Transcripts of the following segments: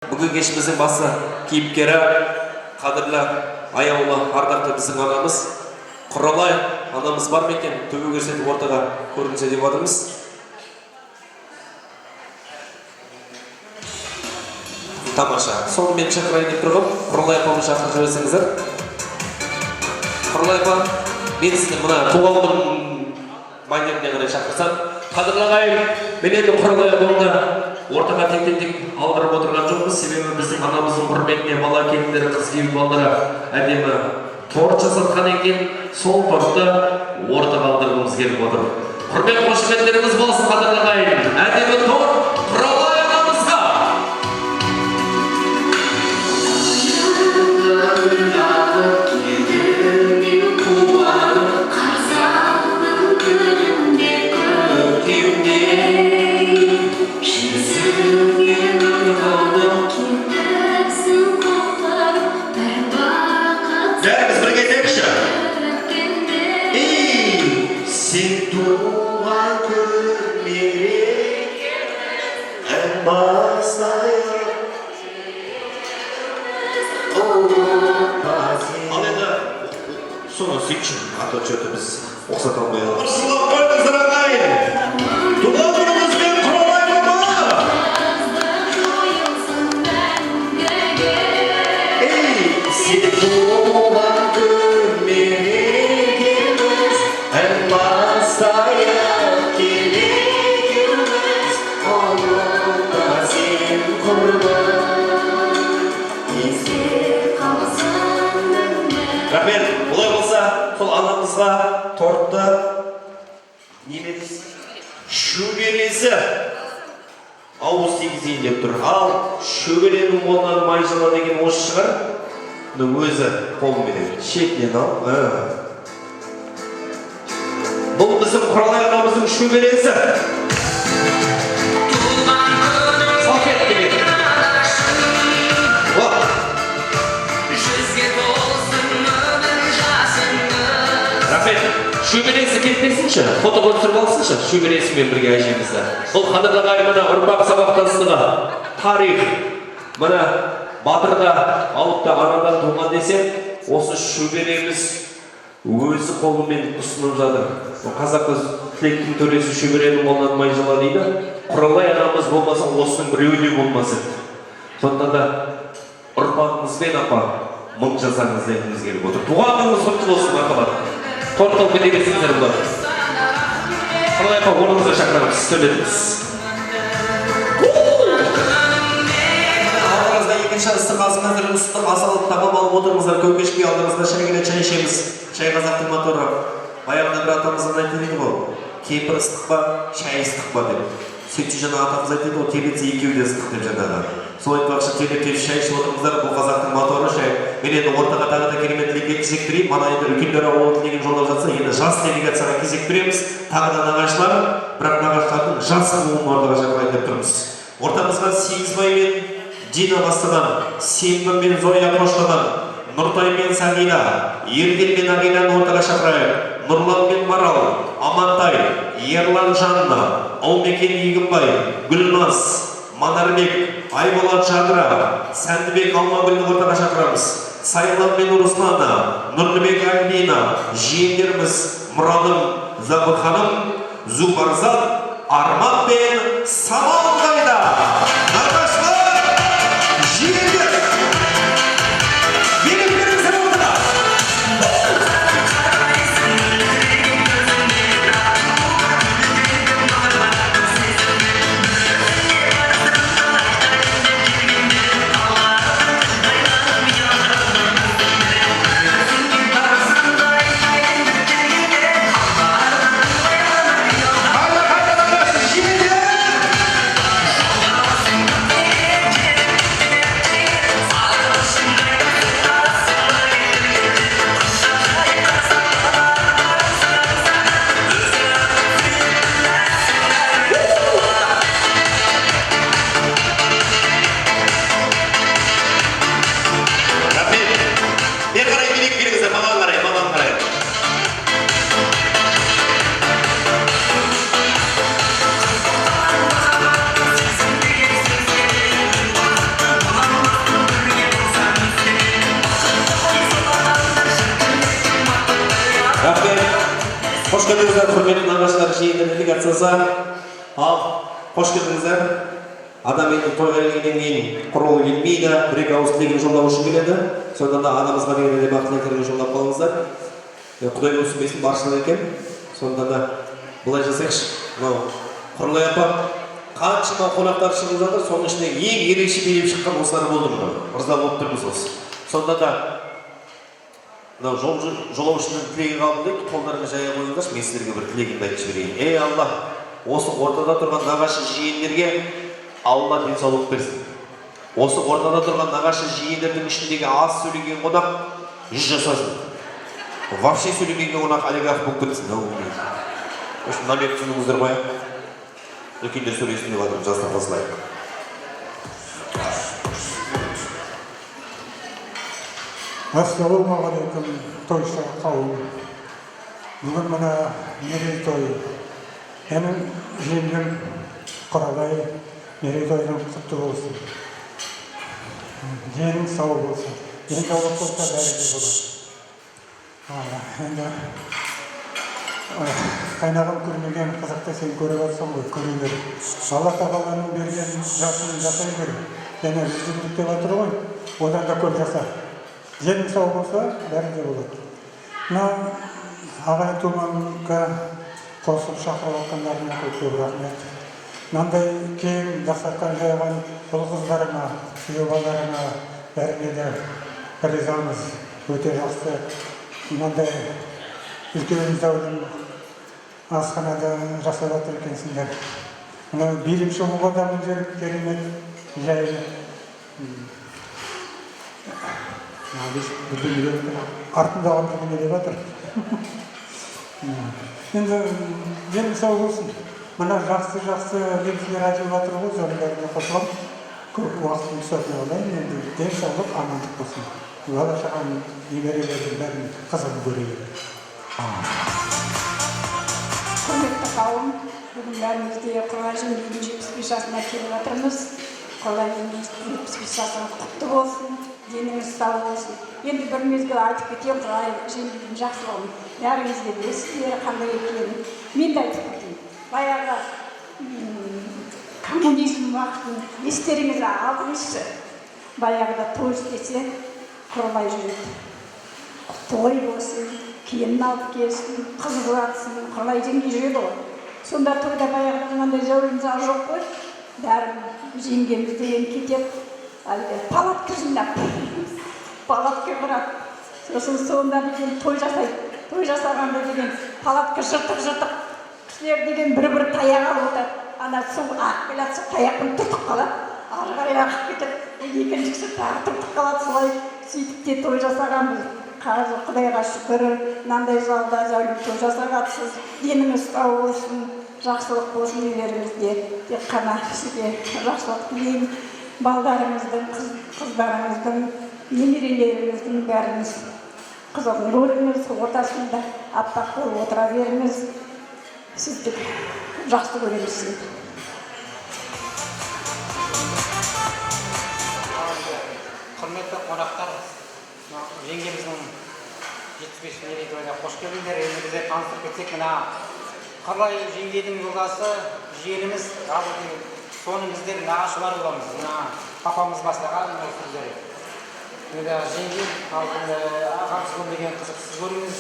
Бүгін кешіміздің басы кейіпкері, қадірлі, аяулы, ардақты біздің анамыз. Құралай анамыз бар ма екен? Төбе көрсетіп ортаға көрінсе деп отырмыз. Тамаша. Соны мен шақырайын деп тұрғым. Құралай апамды шақырып жіберсеңіздер. Құралай апа, мен сізді мына туған күн майданына қарай шақырсам. Қадірлі ағайын, мен енді Құралай апамды ортаға тек-тек алдырып отырған жоқпыз, себебі біздің анамыздың құрметіне бала келіндері, қыз келін балалары әдемі торт жасатқан екен, сол тортты ортаға алдырғымыз келіп отыр. Құрмет қошеметтеріңіз болсын, қадірлі ағайын. Әдемі торт Құралай анамызға. Ал енді соны сөйтшін, аты жөті біз оқсат алмай алып. Бір сылап қойыңыздар ағайын! Туған күніңізбен Құралай баба! Сен туған күн мерекеміз, ән бастайық келекеміз, ауылда сен құрбан. Рахмет, олай болса, сол анамызға тортты неме дейсіз? Шөбересі ауыз тигізейін деп тұр. Ал шөберенің молынан майжала деген осы шығар. Өзі қолымен шетінен ал. Бұл біздің Құралай анамыздың шөбересі. Салфет деген. Шөбересі кетпесінші, фото түсіріп алсыншы, шөбересімен бірге әжемізді. Бұл қадірлі ағайын мына ұрпақ сабақтастығы, тарих, мына батырға алып та анадан туған десем, осы шөбереміз өзі қолымен ұсынып жатыр. Қазақта тілектің төресі шөберенің молынан майжала дейді. Құралай анамыз болмаса, осының біреуіне болмасы. Сондықтан да ұрпағымызбен апа мың жасаңыз дегіміз келіп отыр. Туған күніңіз құтты болсын, махаббат. Торт кете берсеңіздер бұлар. Құралай апа, орныңызға шақырамыз, сөйлетіңіз. Алдыңызда екінші ыстық асымыздар ыстық асалып тағам алып отырыңыздар. Көкешке алдыңызда шайгіне чай ішеміз. Чай қазақтың моторы. Баяғыда бір атамыздан айтылды ғой. Кемпір ыстық па, шай ыстық па деп. Сөйтсе жаңа атамыз айтады ғой, тебетсе екеуі де ыстық деп жатады. Сол айтпақшы теп шай ішіп отырыңыздар, бұл қазақтың моторы шай. Мен енді ортаға тағы да кереметтілік кезек берейін. Мана енді үлкендер ауылы тілеген жолдап жатса, енді жас делегацияға кезек береміз. Тағы да нағашылар, бірақ нағашылардың жас буынын ортаға шақырайын деп тұрмыз. Ортамызға Сегізбай мен Дина бастаған, Сембі мен Зоя қоштаған, Нұртай мен Сағила, Ерден мен Ағиланы ортаға шақырайық. Нұрлан мен Марал, Амантай, Ерлан Жанна, Алмекен Егінбай, Гүлназ, Манарбек, Айболат Жадыра, Сәндібек Алмагүлді ортаға шақырамыз. Сайлан мен Руслана, Нұрлыбек Альбина, жиендеріміз Мұрадым, Забырханым, Зубарзат, Арман пен Самал қайда. Нағашылар, жиендер! келдіңіздер, құрметті нағашылар жиынды делегациясы. Ал, қош келдіңіздер. Адам енді тойға келгеннен кейін құрылғы келмейді, бір-екі ауыз тілегін жолдау үшін келеді. Сонда да анамызға деген де бақытты тілегін жолдап қалыңыздар. Құдай өсінбесін баршылық екен. Сонда да былай жасайықшы. Мынау Құрылай апа қаншама қонақтар шығып жатыр, соның ішінде ең ерекше билеп шыққан осылар болды ма? Ырза болып тұрмыз осы. Сонда да мынау жолаушының тілегін қалдым дейді, қолдарыңа жая қойыңдаршы, мен сіздерге бір тілегімді айтып жіберейін. Ей Алла, осы ортада тұрған нағашы жиендерге Алла денсаулық берсін. Осы ортада тұрған нағашы жиендердің ішіндегі аз сөйлеген қонақ 100 жасасын. Вообще сөйлемеген қонақ олигарх болып кетсін. Осы намек түсініңіздер ғой. Үлкендер сөйлесін деп жатырмын, жастар қосылайық. Ассалаумағалейкум, тойшы қауым. Бүгін мына мерейтой. Менің жеңгем Құралай мерейтойың құтты болсын. Денің сау болсын. Денсаулық болса бәрі де болады. Енді қайнағым көрмеген қазақта сен көріп жатсың ғой, көре бер. Алла тағаланың берген жасын жасай бер. Және жүзділік деп жатыр ғой, одан да көп жаса. Денің сау болса бәрі де болады. Мына ағай туманға қосып шақырып жатқандарына көп рахмет. Мынандай кең дастархан жайған ұл қыздарыма, күйеу балаларыма бәріне де ризамыз. Өте жақсы. Мынандай үлкен зәулім асханада жасап жатыр екенсіңдер. Мына билікші болғанда мына керемет жайлы. Артындағы бірге деп жатыр. Енді денің сау болсын. Мына жақсы белгілер айтып жатыр ғой, зәулімдеріне қосылып. Көп уақытын түсетін олайын, енді денсаулық, амандық болсын. Бала шағам немерелердің бәрін қызығын көрейік. Құрметті қауым, бүгін бәрімізде Құралай жеңгемнің 75 жасына келіп жатырмыз. Құралай жеңгемнің 75 жасына құтты болсын, деніңіз сау болсын. Енді бір мезгіл айтып кетейін Құралай жеңгемнің жақсылығын. Бәріңізге білесіздер қандай екенін. Мен де айтып кетейін. Баяғы коммунизм уақытын естеріңізге алдыңызшы. Баяғыда той істесе Құралай жүреді. Той болсын, келінін алып келсін, қыз ұзатсын, Құралай жеңге жүреді ғой. Сонда тойда баяғыда мынандай зәулім зал жоқ қой. Бәрін жеңгеміз деген кетіп, палатка жинап, палатка құрап. Сосын сонда деген той жасайды. Той жасағанда деген палатка жыртық-жыртық. Кісілер деген бір-бір таяқ алып отырады. Ана су ағып келеді, сол таяқпен тұртып қалады. Ары қарай ағып кетіп, екіншісі тағы тұртып қалады. Солай сөйтіп те той жасағанбыз. Қазір Құдайға шүкір, мынандай залда зәулім той жасағансыз. Деніңіз сау болсын, жақсылық болсын үйлеріңізде. Тек қана сізге жақсылық тілеймін. Балдарыңыздың, қыздарыңыздың, немерелеріңіздің бәріңіз қызығын көріңіз, ортасында аппақ болып отыра беріңіз. Сізді жақсы көреміз. Құрметті қонақтар, жеңгеміздің 75 мерейтойына қош келдіңдер. Енді бізде таныстырып кетсек, мына Құралай жеңгенің жолдасы жиеніміз Ғабылдин. Соның біздер нағашылар боламыз. Мына папамыз бастаған сөздер. Енді жеңгем ағамыз деген қызықсыз көріңіз.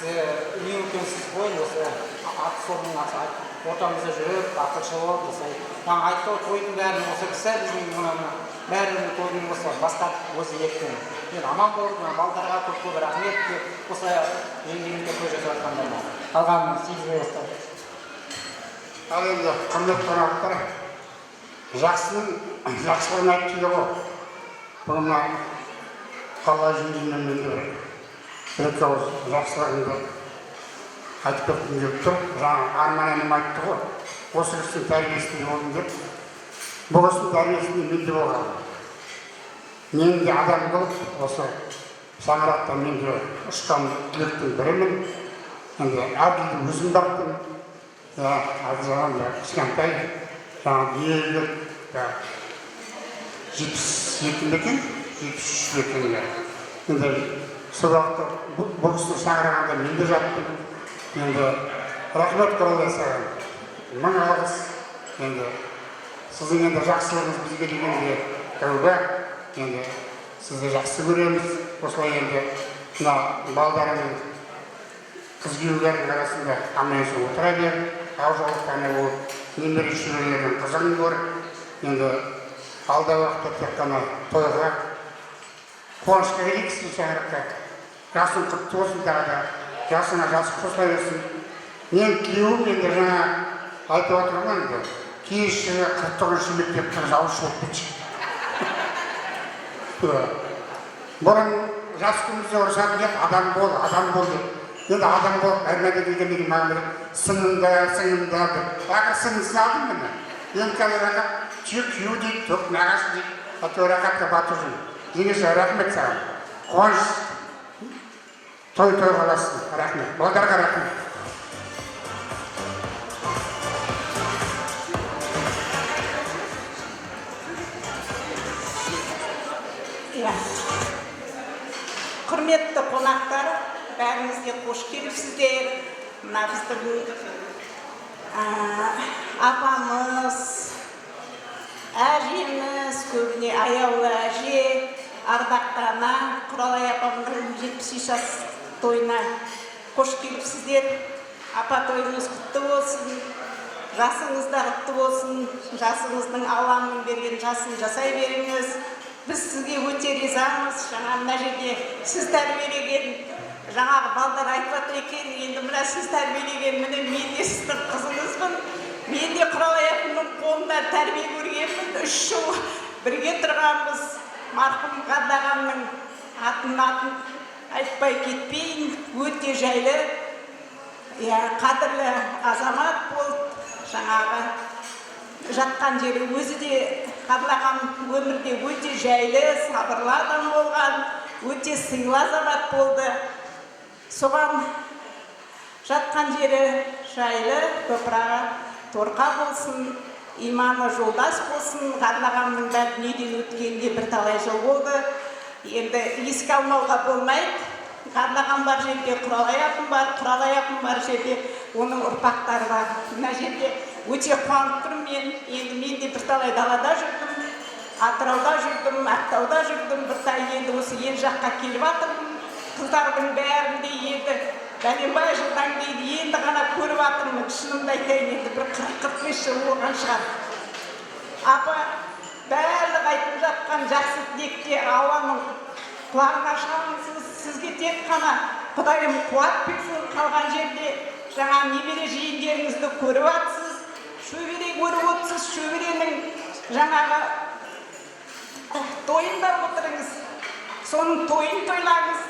Ең үлкен сіз ғой, осы аты соның ортамызда жүріп, ақылшы болып, жаңа айтты тойдың бәрін осы кісі біздің бәрінің тойдың осы бастап өзі еттің. Мен аман болып, балдарға көп рахмет деп осылай жеңгемізге той жасап жатқандарына. Қалғанын сегізбей бастап. Ал енді құрметті қонақтар, жақсылығын айтып дейді ғой. Бұрына Құралай жеңгемнен мен екі ауыз жақсылығымды айтып кеттім деп тұр. Жаңа Арман әнім айтты ғой. Осы кісінің тәрбиесінде болдым деп. Бұл кісінің тәрбиесінде мен де болғанмын. Мен де адам болып, осы шаңырақтан мен де ұшқан түлектің бірімін. Енді Әділді өзім бақтым. Әділ жағам кішкентай. Жаңа дүниеге 72 ме екен? 73 екен. енді сол уақытта бұл кісіні шақырғанда мен де жаттым. Енді рахмет Құралай саған. Мың алғыс. Енді сіздің енді жақсылығыңыз бізге дегенде тәуба. Енді сізді жақсы көреміз. Осылай енді мына балдарының қыз күйеулердің арасында аман-есен отыра бер. Ау жолықтан ол немере шөберелерінің қызығын көріп, енді алда уақытта тек қана тойға қуанышқа келейіксің шаңыраққа. Жасың құтты болсын тағы да, жасыңа жас қосыла берсін. Мен күйеуім енді жаңа айтып отырмын енді, киіз жылы 49-шы мектептің жаушы болып кетші. Бұрын жас күнімізде ұрысатын деп адам бол деп. Енді адам болып әрмәді дегенде маған бір сынымда деп. Ақыр сынысын алдым мені. Енді қазір күйеу дейді, тоқ нағашы дейді. Әйтеуір рақатқа батыр жүр. Жеңеше рахмет саған. Қуаныш той қаласын. Рахмет. Балдарға рахмет. Құрметті қонақтар, бәріңізге қош келіпсіздер. Мына біздің апамыз, әжеміз, көбіне аяулы әже, ардақты ана, Құралай апамның 70 жас тойына қош келіпсіздер. Апа тойыңыз құтты болсын, жасыңыз да құтты болсын, жасыңыздың Алланың берген жасын жасай беріңіз. Біз сізге өте ризамыз. Жаңа мына жерде сіз тәрбиелеген, жаңағы балдар айтып жатыр екен, енді мына сіз тәрбиелеген, міне мен де сіздің қызыңызбын. Мен де Құралай апамның қолында тәрбие көргенмін. 3 жыл бірге тұрғанбыз. Марқұм Қадағанның атын айтпай кетпейін. Өте жайлы, қадірлі азамат болды. Жаңағы жатқан жері өзі де Қадаған өмірде өте жайлы, сабырлы адам болған, өте сыйлы азамат болды. Соған жатқан жері жайлы, топырағы торқа болсын, иманы жолдас болсын. Қадағанның да дүниеден өткенде бір талай жыл болды. Енді еске алмауға болмайды. Қадаған бар жерде Құралай апам бар, Құралай апам бар жерде оның ұрпақтары бар. Мына жерде өте қуанып тұрмын мен. Енді мен де бірталай далада жүрдім, Атырауда жүрдім, Ақтауда жүрдім, бірталай енді осы ел жаққа келіп жатырмын. Қыздардың бәрінде енді бәленбай жылдан кейін енді ғана көріп жатырмын. Шынымды айтайын, енді бір 40-45 жыл болған шығар. Апа, барлық айтып жатқан жақсы тілекте Алланың құлағына шалынсыз. Сізге тек қана Құдайым қуат берсін. Қалған жерде жаңа немере жиендеріңізді көріп жатсыз, шөбере көріп отырсыз. Шөберенің жаңағы тойында отырыңыз, соның тойын тойлаңыз.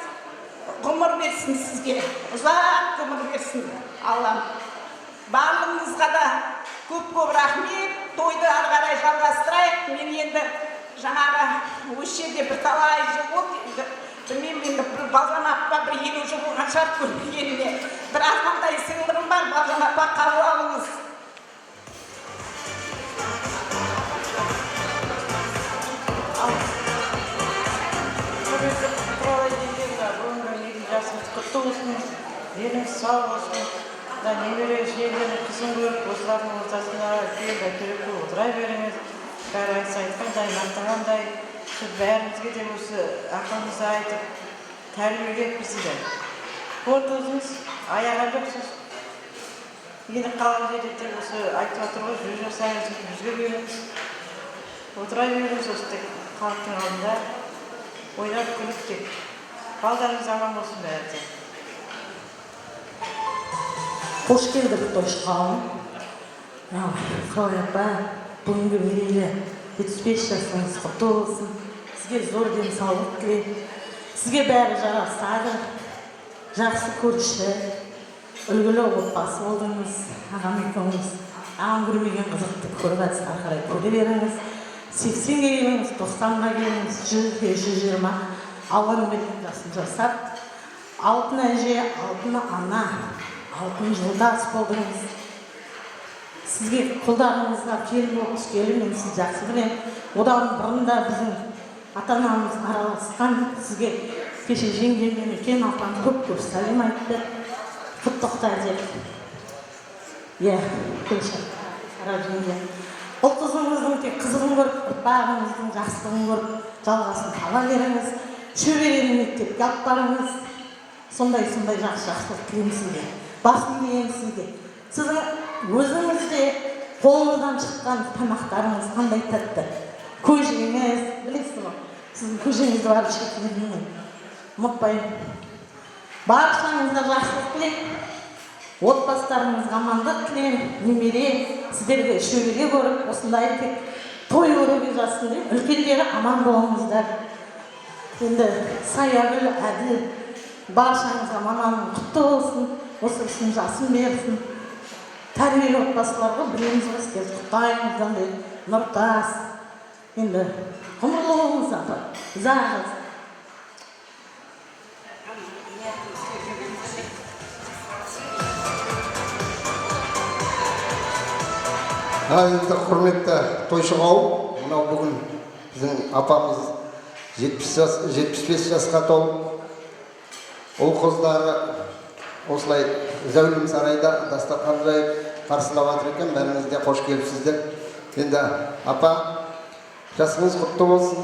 Ғұмыр берсін сізге, ұзақ ғұмыр берсін Аллам. Барлығыңызға да көп рахмет. Тойды ары қарай жалғастырайық. Мен енді жаңағы осы жерде бірталай жыл болды. Білмеймін, енді Балжан апа бір 50 жыл болған шығар көрмегеніме. Бір қандай сыйлығым бар, Балжан апа қабыл алыңыз. Құралай дегенде өміріңіздің жасыңыз құтты болсын, деніңіз сау болсын. Немере жиендердің қызын көріп, осылардың ортасында бәйтерек болып отыра беріңіз. Бәрі айтқандай, нақтағандай, бәрімізге де осы ақылыңызды айтып, тәрбиелеп бізді. Болды өзіңіз, аяған жоқсыз. Енді қалған жерде осы айтып отыр ғой, жүз жасаңыз, жүзге беріңіз. Отыра беріңіз осы халықтың алдында. Ойнап күліп тек. Балдарыңыз аман болсын бәрі. Қош келдік тойшығауым. Құралай апа, бүгінгі мерейлі 75 жасыңыз құтты болсын. Сізге зор денсаулық тілеймін. Сізге бәрі жарасады. Жақсы көрші, үлгілі отбасы болдыңыз. Ағам екеуміз ағам көрмеген қызықты көріп жатсыз, ары қарай көре беріңіз. 80-ге келіңіз, 90-ға келіңіз, 100-ге 120. Алланың берген жасын жасап, алтын әже, алтын ана, алтын жолдас болдыңыз. Сізге қолдарыңызға келін болып түскелі, мен сізді жақсы білемін. Одан бұрын да біздің ата-анамыз араласқан, сізге кеше жеңгем екен, апам көп сәлем айтты. Құттықта деп. Иә, келші, қарап жеңге. Ол қызыңыздың тек қызығын көріп, ұрпағыңыздың жақсылығын көріп, жалғасын таба беріңіз. Шөберені мектепке алып барыңыз. Сондай жақсылық тілеймін сізге. Басын деймін сізге. Сіздің өзіңізде қолыңыздан шыққан тамақтарыңыз қандай тәтті. Көжеңіз, білесіз ғой, сіздің көжеңізді барып ішетін ұмытпаймын. Баршаңызға жақсылық тілеймін. Отбасыларыңызға амандық тілеймін. Немере, сіздерге шөбере көріп, осындай тек той көруге жассын деймін. Үлкендері аман болыңыздар. Енді Саягүл, Әділ, баршаңызға маманың құтты болсын, осы кісінің жасын берсін. Тәрбиелі отбасыларға білеміз ғой, сіздер құттаймыздан дейді, нұртас. Енді ғұмырлы болыңыз апа, ұзағыз. Енді құрметті тойшы қауым, мынау бүгін біздің апамыз 75 жасқа толып, ұл қыздары осылай зәулім сарайда дастархан жайып қарсылап жатыр екен. Бәріңіз де қош келіпсіздер. Енді апа, жасыңыз құтты болсын.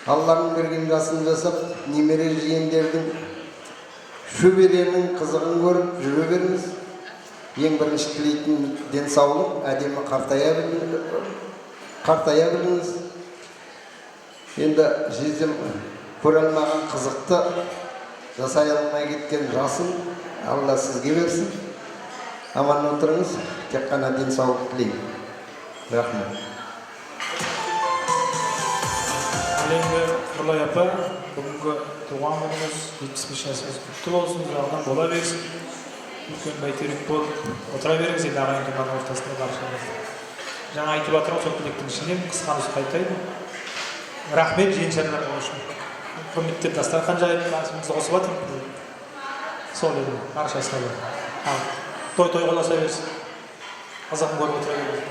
Алланың берген жасын жасап, немере жиендердің шөберенің қызығын көріп жүре беріңіз. Ең бірінші тілейтін денсаулық, әдемі қартая біліңіз. Енді жездем көре алмаған қызықты, жасай алмай кеткен жасын Алла сізге берсін. Аман отырыңыз, тек қана денсаулық тілеймін. Рахмет. Әлемді Құрлай апа, бүгінгі туған күніңіз 75 жасыңыз құтты болсын, жағынан бола берсін. Үлкен бәйтерек болып отыра беріңіз, енді ағайын тұлғаның ортасында баршаңызды. Жаңа айтып жатырмын, сол тілектің ішінен қысқа нұсқа айтайын. Рахмет жиеншілерге үшін. Құрметтеп дастархан жайып, асымызды қосып жатырмын. Сол еді, баршасына бар. Той қоласа берсін. Қазағын көріп отыра беріңіз.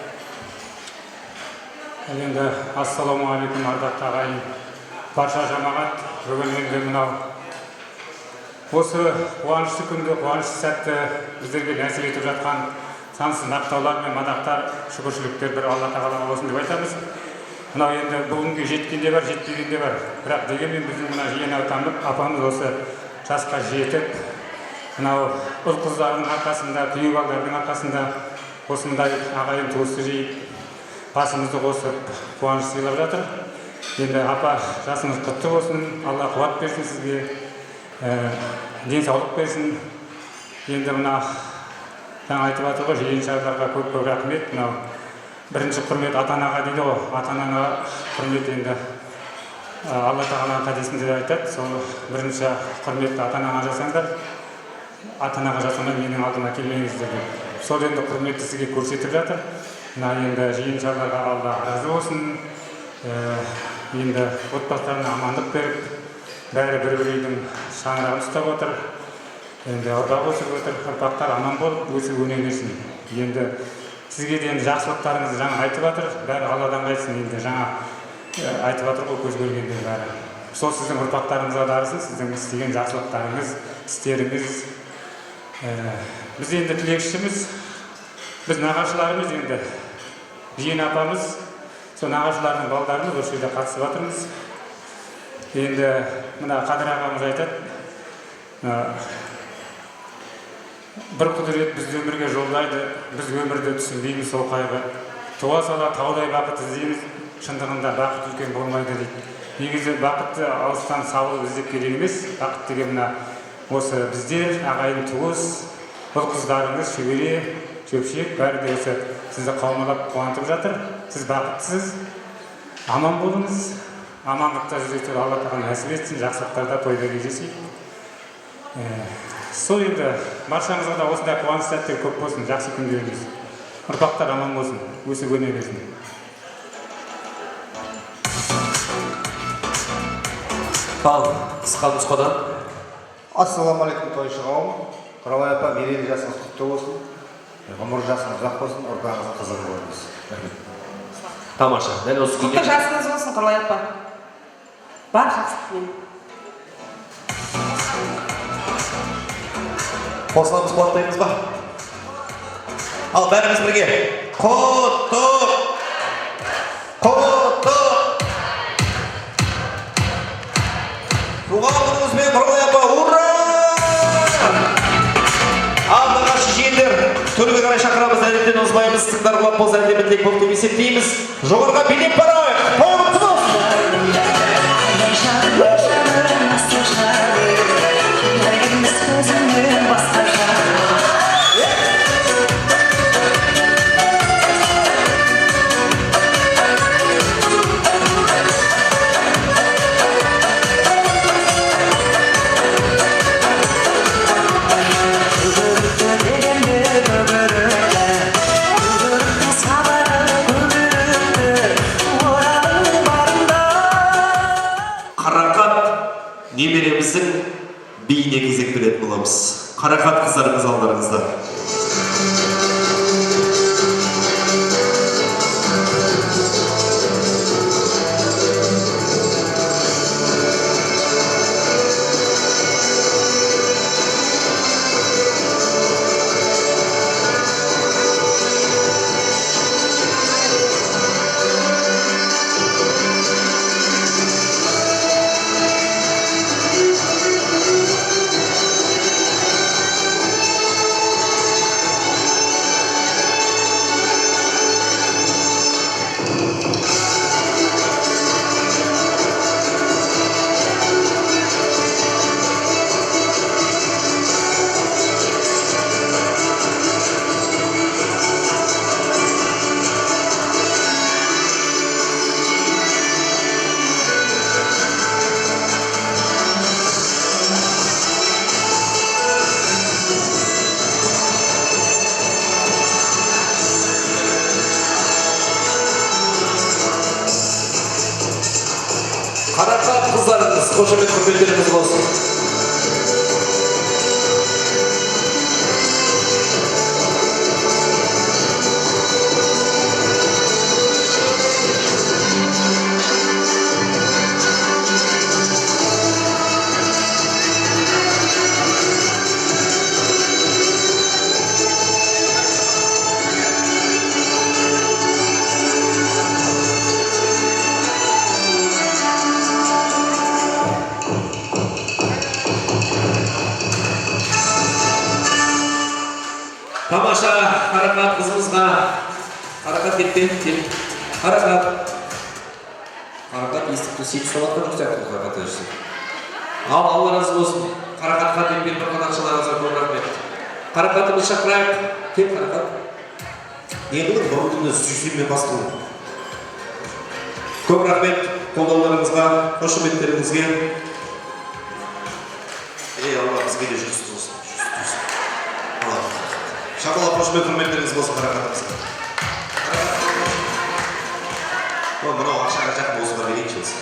Енді ассалаумағалейкум ардақты ағайын, барша жамағат, бүгін енді мынау осы қуанышты күнді, қуанышты сәтті біздерге нәсіп етіп жатқан сансыз мақтаулар мен мадақтар, шүкіршіліктер бір Алла тағалаға болсын деп айтамыз. Мынау енді бүгінге жеткен де бар, жетпеген де бар. Бірақ дегенмен біздің мына жиен апамыз осы жасқа жетіп, мынау ұл қыздарының арқасында, күйеу балдардың арқасында осындай ағайын туысты жиып, басымызды қосып, қуаныш сыйлап жатыр. Енді апа, жасыңыз құтты болсын, Алла қуат берсін сізге, денсаулық берсін. Енді мына жаңа айтып жатыр ғой, жиеншілерге көп рахмет. Мынау бірінші құрмет ата-анаға дейді ғой, ата-анаға құрмет енді Алла тағаланың хадисінде айтады, сол бірінші құрметті ата-анаға жасаңдар, ата-анаға жасамай менің алдыма келмеңіздер деп. Сол енді құрметті сізге көрсетіп жатыр. Мына енді жиеншілерге Алла разы болсын. Енді отбасыларына амандық беріп, бәрі бір-бір үйдің шаңырағын ұстап отыр. Енді ұрпақ өсіп отыр, ұрпақтар аман болып өсіп өне берсін. Енді сізге де енді жақсылықтарыңызды жаңа айтып жатыр, бәрі Алладан қайтсын. Енді жаңа айтып жатыр ғой, көз көргендер бәрі. Сол сіздің ұрпақтарыңызға дарысын, сіздің істеген жақсылықтарыңыз, істеріңіз. Біз енді тілекшіміз, біз нағашыларымыз енді, жиен апамыз, сол нағашылардың балдарымыз осы жерде қатысып жатырмыз. Енді мына Қадыр ағамыз айтады, бір құдірет бізді өмірге жолдайды, біз өмірді түсінбейміз сол қайғы. Туа сала таудай бақыт іздейміз, шындығында бақыт үлкен болмайды дейді. Негізі бақытты алыстан сауыл іздеп керек емес, бақыт деген мына осы біздер, ағайын туыс, ұл қыздарыңыз, шөбере, шөпшек, бәрі де осы сізді қаумалап қуантып жатыр. Сіз бақыттысыз, аман болыңыз, амандықта жүрсеңіздер Алла тағала нәсіп етсін, жақсылықтарда тойда кездесейік. Сол енді баршаңызға да осындай қуаныш сәттер көп болсын, жақсы күндеріңіз. Ұрпақтар аман болсын, өсіп өне берсін. Ал, қысқа нұсқадан. Ассалаумағалейкум тойшы қауым. Құралай апа, мерейлі жасыңыз құтты болсын. Ғұмыр жасыңыз ұзақ болсын, ұрпағыңыздың қызығы болыңыз. Тамаша, дәл осы күнде. Құтты жасыңыз болсын, Құралай апа. Бар жақсылықпен. Қосыламыз, қуаттаймыз ба? Ал бәріміз бірге. Құттық! Құттық! Туған күніңізбен Құралай апа, ура! Алдағы жиендер, төрге қарай шақырамыз, әдеттен ұзмаймыз, тыңдарғылап болса әдемін тілек болып деп есептейміз. Жоғарыға билеп барайық. Қойыңыз немереміздің биіне кезек беретін боламыз. Қарақат қыздарыңыз алдарыңызда. Қарақат қыздарыңыз, қошемет құрметтеріңіз болсын. Тамаша Қарақат қызымызға, Қарақат кетті, Қарақат естікті сейт ұсталатқан жоқ сияқты Қарақат өшсін. Ал, Алла разы болсын, Қарақатқа деп бір қонақшыларыңызға көп рахмет. Қарақатымыз шақырайық, кел Қарақат. Не қылың бұрындыңыз сүйсінмен бастың. Көп рахмет қолдауларыңызға, қошеметтеріңізге. Алла бізге де жүріс болсын. Шақалап қошемет құрметтеріңіз болсын Қарақатымызға. Мынау ақшаға жақын осыға берейінші болсын.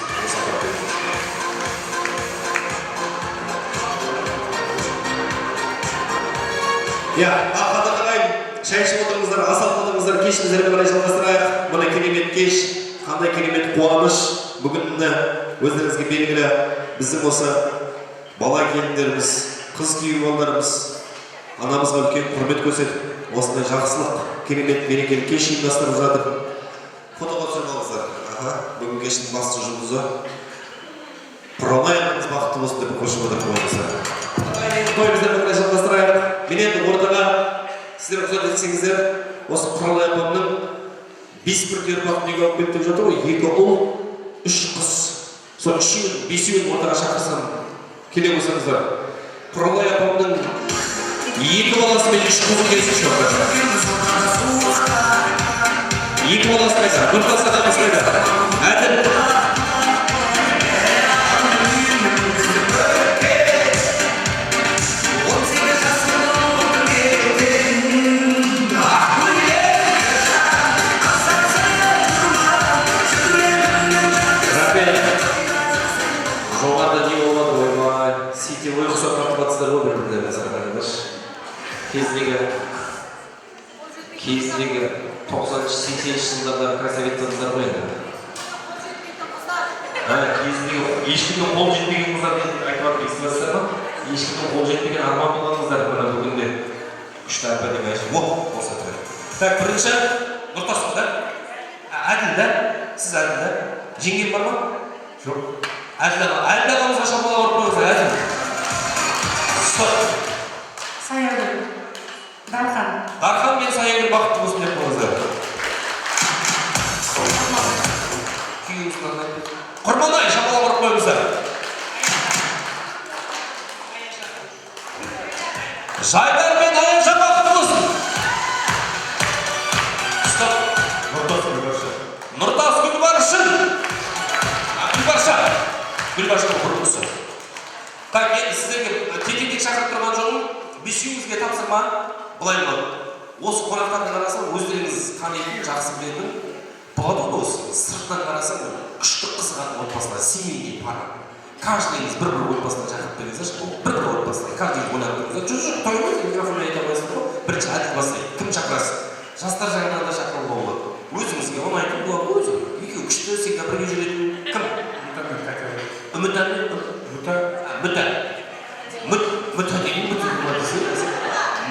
Қадыр ағайын, шай ішіп отырыңыздар, ас алып отырыңыздар, кешіміздерді қарай жалғастырайық. Мына керемет кеш, қандай керемет қуаныш. Бүгін өздеріңізге белгілі біздің осы бала келіндеріміз, қыз күйеуалдарымыз анамызға үлкен құрмет көрсетіп, осындай жақсылық, керемет мерекелік кеш ұйымдастырып жатыр. Фотоға түсіріп алыңыздар. Бүгін кештің басты жұлдызы. Құралай ағамыз бақытты болсын деп қошып отырып қойыңыздар. Тойымыздарды қарай жалғастырайық. Мен енді ортаға сіздер рұқсат етсеңіздер, осы Құралай апамның 5 бірдей ұрпақ дүниеге алып келді деп жатыр ғой. 2 ұл, 3 қыз. Сол 5-еуін ортаға шақырсам келе қойсаңыздар. Құралай апамның 2 баласы мен 3 қызы келсінші ортаға. 2 баласы қайда? Нұртас ағамыз қайда? Әділ. Жоғарда не болмады ойбай, сетевой құсап тартып батсыздар ғой бір-бірлеріне сарқадыңдар. Кездегі 90-80 жылдардағы красавицаңыздар ғой енді. Кездегі ешкімге қол жетпеген қыздар айтып жатыр, естіп жатсыздар ма? ешкімнің қол жетпеген арман болғаныңыздар мына бүгінде күшті арба деп айтшы болса тұрады. Так, бірінші Нұртас да? Әділ да? Сіз Әділ да? Жеңген бар ма? Жоқ. Әділ ағамызға шапалақ ұрып қойыңыз, Әділ. Стоп. Саягүл. Дархан. Дархан мен Саягүл бақытты болсын деп қойыңыздар. Құрманай, шапалақ ұрып қойыңыздар. Жайдар мен Аяша бақытты болсын. Стоп. Нұртас Гүлбаршын. Гүлбаршын құрылысы. Так, енді сіздерге тек шақырып тұрған жоғым, бесеуіңізге тапсырма былай болады. Осы қонақтардың қарасаң, өздеріңіз танитын, жақсы білетін, болады осы. Сырттан қарасаң, күшті қызған отбасына, семейге пара. Каждыйыңыз бір-бір отбасына шақырып беріңіздер, бір-бір отбасына, каждыйыңыз ойнап тұрыңыздар. Жоқ, тоймайды, микрофонмен айта қойсың ғой, бірінші әділ бастайды. Кім шақырасың? Жастар жағынан да шақыруға болады. Өзіңізге ұнайтын болады, өзі. Екеуі күшті, сен бірге жүретін. Кім? Үміт әнмен?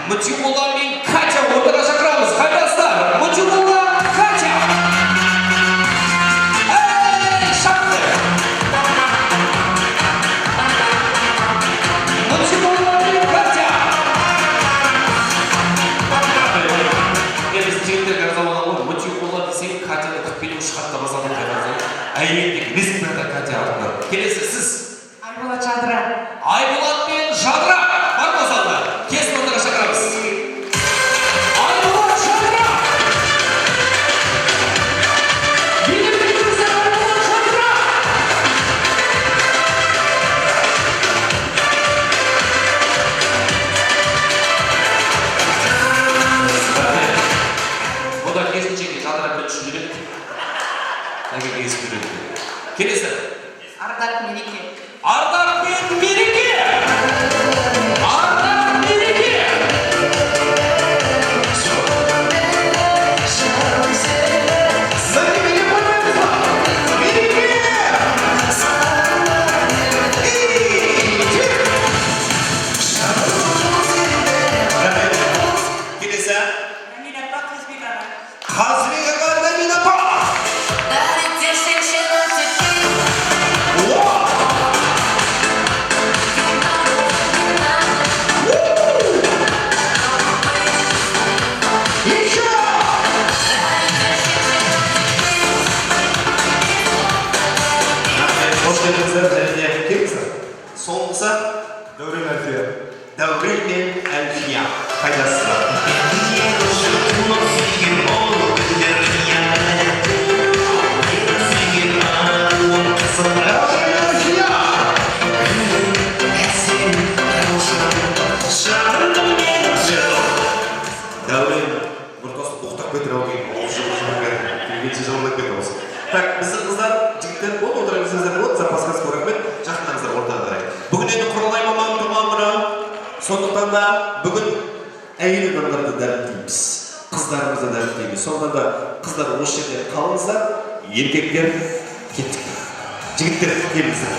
Мутиола мен Катя отыра шақырамыз. Қайдасыздар? Мутиола, Катя! Эй, шақты! Мутиола мен Катя! Біз жігіттерге арзалаған ғой, Мутиола десең, Катяны 45 шықатта басады қайдасыз. Әйелдік республикада Катя артынан. Келесі сіз? Айболат Жадыра. Айболат пен Жадыра. Бар қосалда. Кесін отыра шақырамыз. Айболат Жадыра. Елімдігімізден Айболат Жадыра. Бұда кесіншеге Жадыра бір түші жүреді. Әге кесіп жүреді. Келесі. Ардақ Мереке. Ардақ пен Мереке! Ардақ Мереке! Мерекеге қоймаймыз ба? Мереке! Келесі? Намина апа, Қазбек аға. Қазбек аға, Намина апа! Соңғысы Дәурен Әлфия. Дәурен мен Әлфия. Қайдасыздар? Дәурен Нұртасты тоқтап кетір алған. Так, біздің қыздар, жігіттер болды, отыра берсеңіздер болады, запасқа скоро рахмет, жақындарыңыздар ортаға қарай. Бүгін енді Құралай маманың туған күні. Сондықтан да бүгін әйел адамдарды дәріптейміз, қыздарымызды дәріптейміз. Сондықтан да қыздар осы жерде қалыңыздар, еркектер кеттік. Жігіттер келіңіздер.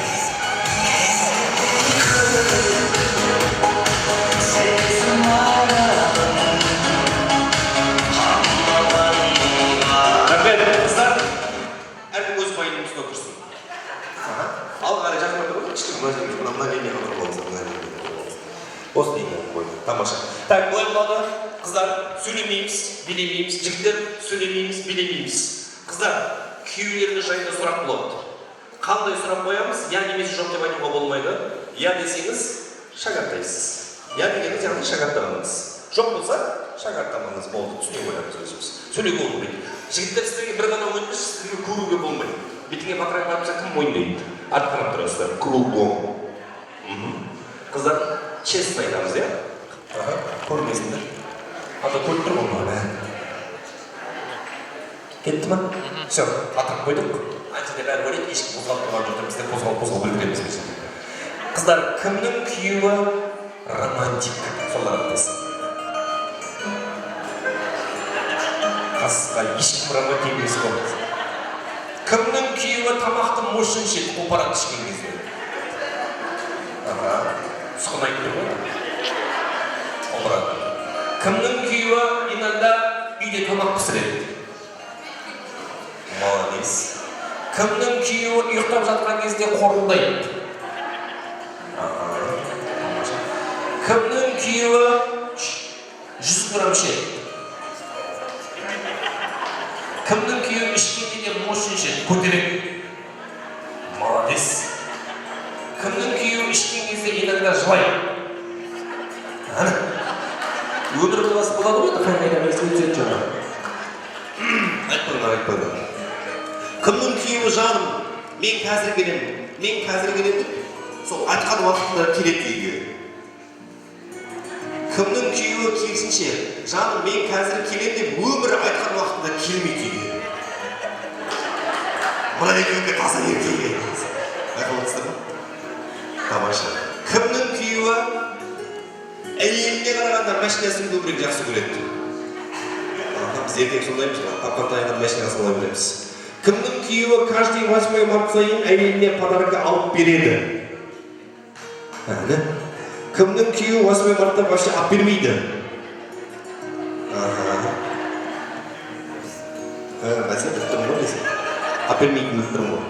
Тамаша. Так, былай болады. Қыздар сөйлемейміз, билемейміз. Жігіттер сөйлемейміз, билемейміз. Қыздар, күйеулеріңіз жайында сұрақ болады. Қандай сұрақ қоямыз? Я немесе жоқ деп айтуға болмайды. Я десеңіз, шағаттайсыз. Я дегеніңіз, яғни шағаттағаныңыз. Жоқ болса, шағаттамаңыз болды. Түсіне қоямыз өзіміз. Сөйлеуге болмайды. Жігіттер сіздерге бір ғана өтініш, сіздерге көруге болмайды. Бетіңе батырай барып кім мойындайды? Артқанап тұрасыздар. Кругом. Қыздар, честно айтамыз, иә? Көрмесіңдер. Ата көріп тұр ғой ма? Кетті ма? Все, атырып қойдық. Айтыда бәрі көреді, ешкім қозғалып тұрған жоқ, біздер қозғалып білдіреміз кешен. Қыздар, кімнің күйеуі романтик? Солар аттасын. Қасқа ешкім романтик емес қой. Кімнің күйеуі тамақты мошын шет, қопарат ішкен кезде? тұтқын айтты ғой. Омырат. Кімнің күйеуі иногда үйде тамақ пісіреді? Молодец. Кімнің күйеуі ұйықтап жатқан кезде қорылдайды? Кімнің күйеуі 100 грамм ішеді? Кімнің күйеуі ішкенде де мощный ішеді, көтереді? Молодец. Кімнің күйеуі ішкен кезде иногда жылайды? Өмір боласы болады ғой, қайда өтеді жаңа. Айтпаңдар. Кімнің күйеуі жаным, мен қазір келемін, сол айтқан уақытында келеді үйге. Кімнің күйеуі керісінше, жаным, мен қазір келемін деп өмір айтқан уақытында келмейді үйге. Мына екеуге таза еркегі. Байқалатсыздар ма? Тамаша. Кімнің күйеуі әйеліне қарағанда машинасын көбірек жақсы көреді? Біз ертең сондаймыз ба? Тапқан тайған машинасын сала береміз. Кімнің күйеуі каждый 8 март сайын әйеліне подарка алып береді? Кімнің күйеуі 8 мартта вообще алып бермейді? Бәсе біттім ғой десе. Алып бермейтін біттім ғой.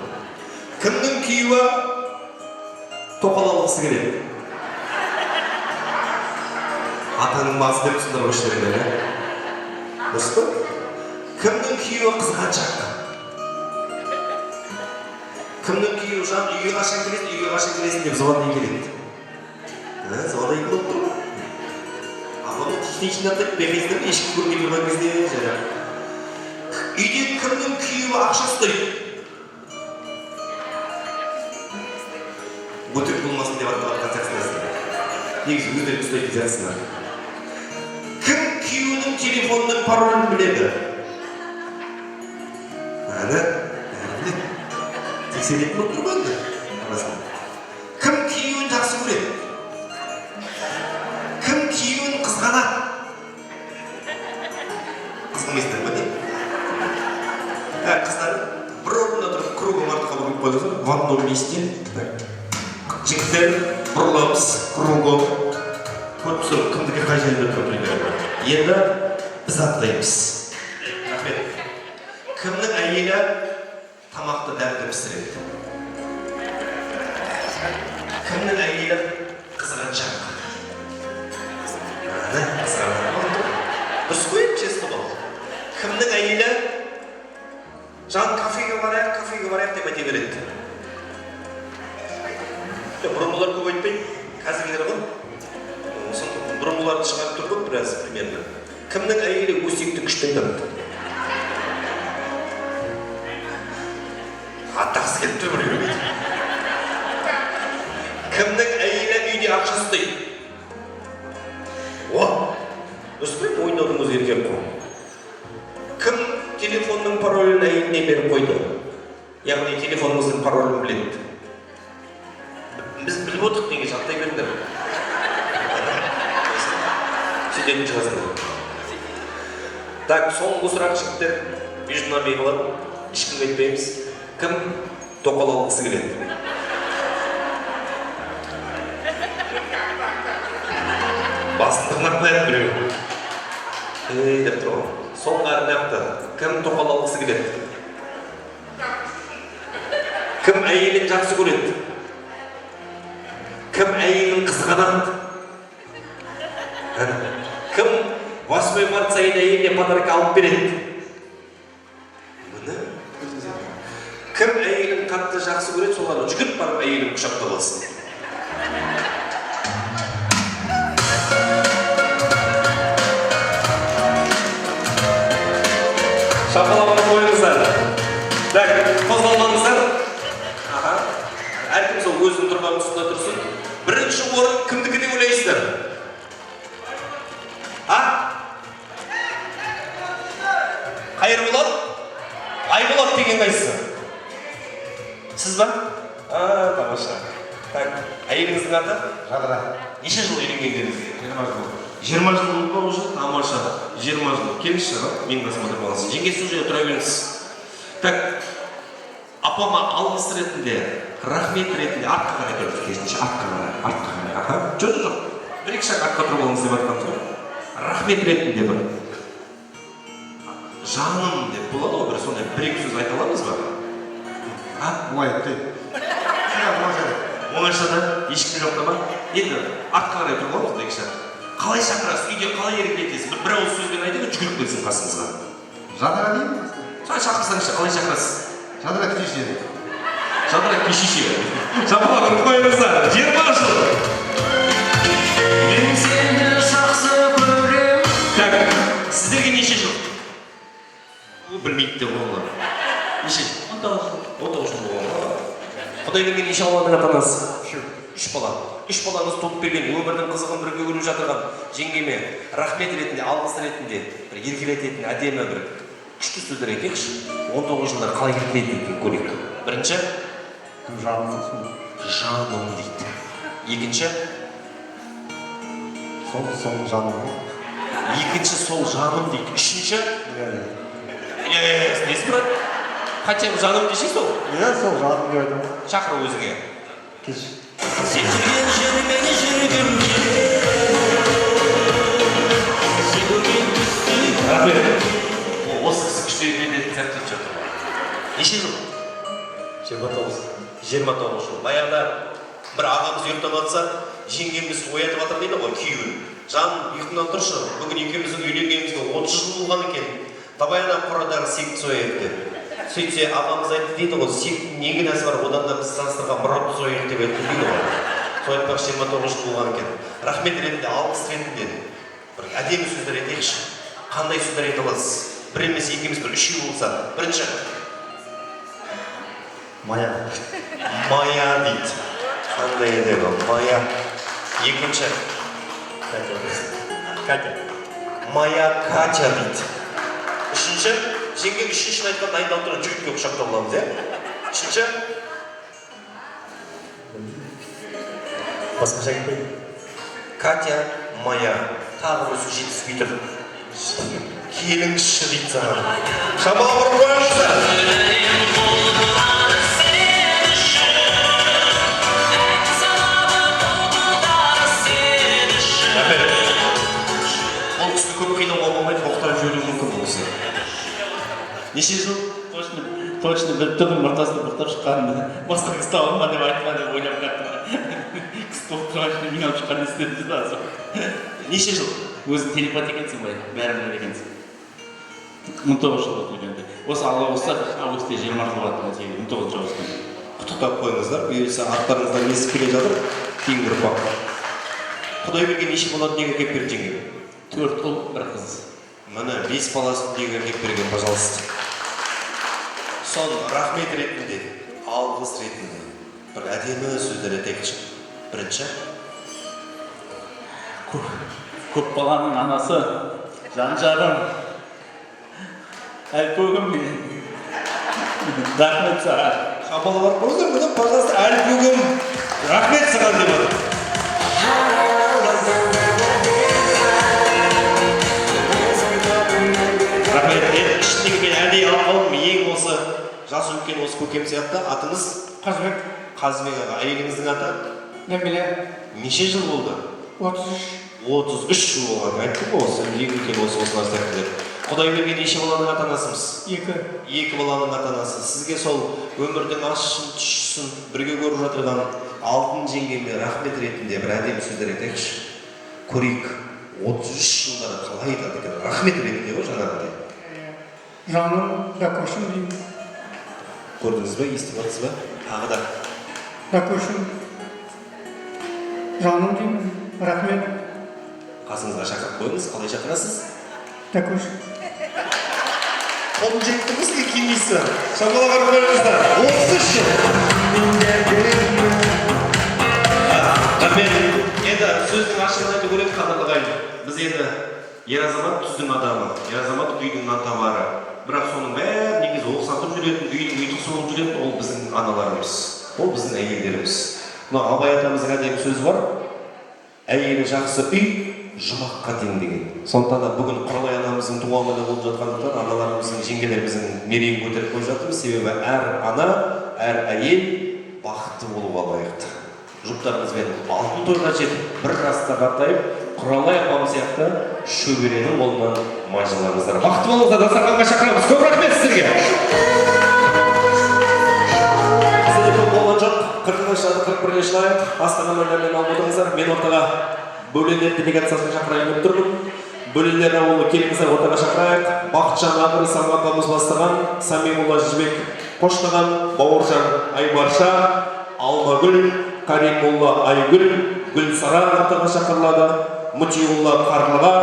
Кімнің күйеуі тоқал алғысы келеді? Атаның басы деп түсіндір көштерінде. Дұрыс па? Кімнің күйеуі қызғаншақ? Кімнің күйеуі жан үйге қашан келесің деп звондай келеді? Звондай келіп тұр ма? Апамын тиштейшін атып бекездер ешкі көрген тұрған кезде жара. Үйде кімнің күйеуі ақша ұстайды? Өтірік болмасын деп атқан сияқтысыздар. Негізі өздері ұстайтын сияқтысыздар. Кім күйеуінің телефонының паролін біледі? Тексеретін болып тұр ғой енді. Кім күйеуін жақсы көреді? Кім күйеуін қызғанады? Қызғанмайсыздар ма деймін? Қыздар бір орында тұрып кругом артқа бұрып қойдыңыздар, в одном месте. Жігіттер бұрыламыз кругом. Көріп тұрсың, кімдікі қай жерде тұрып. Енді біз аттаймыз. Рахмет. Кімнің әйелі тамақты дәмді пісіреді? Кімнің әйелі қызғаншақ? Дұрыс қой, честно бол. Кімнің әйелі жан кафеге барайық деп айта береді? Бұрынғылар көп айтпайды, қазіргілер ғой. Бұрынғыларды шығарып тұр ғой, біраз примерно. Кімнің әйелі өсекті күшпен дамыды? Аттағысы келіп тұр бір көрмейді. Кімнің әйелі үйде ақша ұстайды? Дұрыс қой, ойнаудың өзі еркек қой. Кім телефонның паролін әйеліне беріп қойды? Яғни телефоныңыздың паролін біледі. Біз біліп отырық неге жаттай беріңдер. Сөйтетін шығасыңдар. Так, соңғы сұрақ жігіттер, между нами қалады. Ешкімге айтпаймыз. Кім тоқал алғысы келеді? Басын тырнақ қояды біреу. Деп тұр ғой. Соңғы арнақты. Кім тоқал алғысы келеді? Кім әйелін жақсы көреді? Кім әйелін қызғанады? Кім 8 март сайын әйеліне подарка алып береді? Кім әйелін қатты жақсы көреді, соларды жүгіріп барып әйелін құшақтап алсын. Шапалағаны қойыңыздар. Так, қозғалмаңыздар. Әркім сол өзінің тұрған үстінде тұрсын. Бірінші орын кімдікі деп ойлайсыздар? Қайырболат? Айболат деген қайсысы? Сіз ба? Тамаша. Так, әйеліңіздің аты? Жадыра. Неше жыл үйленгендеріңіз? 20 жыл. 20 жыл ба уже? Тамаша. 20 жыл. Келіңізші, мен қасыма тұрып аласыз. Жеңгесі уже тұра беріңіз. Так, апама алғыс ретінде, рахмет ретінде артқа қарай тұрып керісінше, артқа қарай. Аха, жоқ. Бір-екі шақ артқа тұрып алыңыз деп айтқанымыз ғой. Рахмет ретінде бір. Жаным деп болады ғой, бір сондай бір-екі сөз айта аламыз ба? Ой, ты. Оңайша да, ешкім жоқ та ма? Енді артқа қарай тұрып аламыз бір-екі шақ. Қалай шақырасыз, үйде қалай ерекетесіз? Bir ауыз сөзбен айтып, жүгіріп келсін қасыңызға. Жадыра деймін. Шақырсаңызшы, қалай шақырасыз? Жадыра кешеше. Жадыра кешеше. Жапалақ ұрып қойыңыздар, 20 жыл. Мен сені жақсы көрем. Так, сіздерге неше жыл? Білмейді де олар. Неше? 19 жыл болған. Құдай берген неше баланың ата-анасы? 3 бала. 3 балаңыз туып берген, өмірдің қызығын бірге көріп жатырған жеңгеме рахмет ретінде, алғыс ретінде, бір еркелететін әдемі бір күшті сөздер айтайықшы. 19 жылдар қалай еркелететінін көрейік. Бірінші, жаным дейді. Екінші, сол жаным. Екінші, сол жаным дейді. Үшінші, несі брат? Қанша жаным дешей сол? Сол жаным деп айтам. Шақыр өзіңе. Кеш. Сен жүрген жермен жүргім келеді. Рахмет. Осы кісі күшті ететін сәтті жатыр. Неше жыл? 29 жыл. Баяғыда бір ағамыз ұйықтап жатса, жеңгеміз оятып жатыр дейді ғой, күйеуін. Жаным, ұйқыңнан тұршы, бүгін екеуміздің үйленгенімізге 30 жыл болған екен. Давай ана қорадағы сектті сояйық деп. Сөйтсе, ағамыз айтты дейді ғой, сектің неге нәсі бар, одан да біз таныстырған мұрат сояйық деп айтты дейді ғой. Соятпақ 29 жыл болған екен. Рахмет ретінде, алғыс ретінде бір әдемі сөздер айтайықшы. Қандай сөздер айта аласыз? Бір емес екеуміз бір үшеу болса. Бірінші. Мая. Мая дейді. Қандай едегі? Мая. Екінші. Катя. Мая Катя дейді. Үшінші. Жеңге үшіншін айтқан дайындалып тұрған жігітке құшақтап аламыз, Үшінші. Басқаша кетпейді. Катя, Мая. Тағы өзі жетіспей тұр. Келіңізші дейді саған. Шамал ұрып қойыңыздар. Ол кісі көп қиналуға болмайды, боқтап жіберуі мүмкін бұл кісі. Неше жыл? Точно бір түбін ортасында боқтап шыққанымды. Басқа кісі табылды ма деп айтма деп ойлап қаттым. Кісі тоқып тұрған үшін мен алып шыққан істеді де. Неше жыл? Өзің телепат екенсің ғой, бәрін біледі екенсің. 19 жыл болды үйленді. Осы алла болса, августте 20 жыл болады, 19 жыл өскен. Құттықтап қойыңыздар, бұйырса аттарыңыздан естіп келе жатыр, кейінгі ұрпақ. Құдай берген неше болады неге әкеп берді жеңге? 4 ұл, 1 қыз. Міне 5 баласын неге әкеп берген, пожалуйста. Сон рахмет ретінде, алғыс ретінде бір әдемі сөздер айтайықшы. Бірінші. Көп баланың анасы, жан-жарым, әлпөгім мен. Рахмет саған. Балалар қойыңыздар, міне пожалуйста, әлпөгім. Рахмет саған деп отыр. Рахмет, ішіндегі мен әдейі алғалым, ең осы жасы үлкен осы көкем сияқты. Атыңыз? Қазбек. Қазбек аға, әйеліңіздің аты? Немеле. Неше жыл болды? 33 жыл болған. Айттым ғой осы, ең үлкен осылар сәттілер. Құдай берген неше баланың ата-анасымыз? 2 баланың ата-анасы. Сізге сол өмірдің ащысын, тұщысын бірге көріп жатырған алтын жеңгеме рахмет ретінде бір әдемі сөздер айтайықшы. Көрейік, 33 жылдары қалай айтады екен? Рахмет ретінде ғой жаңағыдай. Жаным, дәкөшім деймін. Көрдіңіз ба, естіп жатсыз ба? Тағы да. Дәкөшім. Жаным деймін, рахмет. Қасыңызға шақырып қойыңыз, қалай шақырасыз? Дәкөшім. Қолын жеп тұрмыз ке келмейсіз. Шамалаға қойыңыздар. 33 жыл. Рахмет. Енді сөздің ашығын айту керек қадірлі. Біз енді ер азамат түздің адамы, ер азамат үйдің нантабары. Бірақ соның бәрі негізі оқсатып жүретін, үйдің ұйытқысы болып жүретін ол біздің аналарымыз, ол біздің әйелдеріміз. Мына Абай атамыздың әдемі сөзі бар. Әйелі жақсы үй, жұмаққа тең деген. Сондықтан да бүгін Құралай анамыздың туған күні болып жатқандықтан аналарымыздың, жеңгелеріміздің мерейін көтеріп қойып жатырмыз. Себебі әр ана әр әйел бақытты болуға лайықты. Жұптарыңызбен алтын тойға жетіп, бір жастарға тайып, Құралай апам сияқты шөберенің қолынан мажыларыңыздар. Бақытты болыңыздар, дастарханға шақырамыз. Көп рахмет сіздерге. Сізде көп болған жоқ. 41 жылай астаған өнермен алып отырыңыздар. Мен ортаға бөлелер делегациясын шақырайын деп тұрмын. Бөлелер ауылы келіңіздер ортаға шақырайық. Бақытжан Ақыры Самғапамыз бастаған, Самимулла Жібек қоштаған, Бауыржан Айбарша, Алмагүл, Каримулла Айгүл, Гүлсара ортаға шақырылады. Мұтиулла Қарлыға,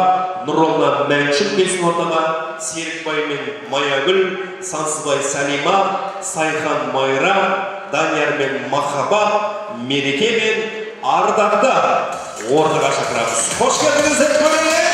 Нұролла Мәншін келсін ортаға, Серікбай мен Маягүл, Сансызбай Салима, Сайхан Майра, Данияр мен Махаба, Мереке мен Ардақты ортаға шақырамыз. Қош келдіңіздер, көріңіздер!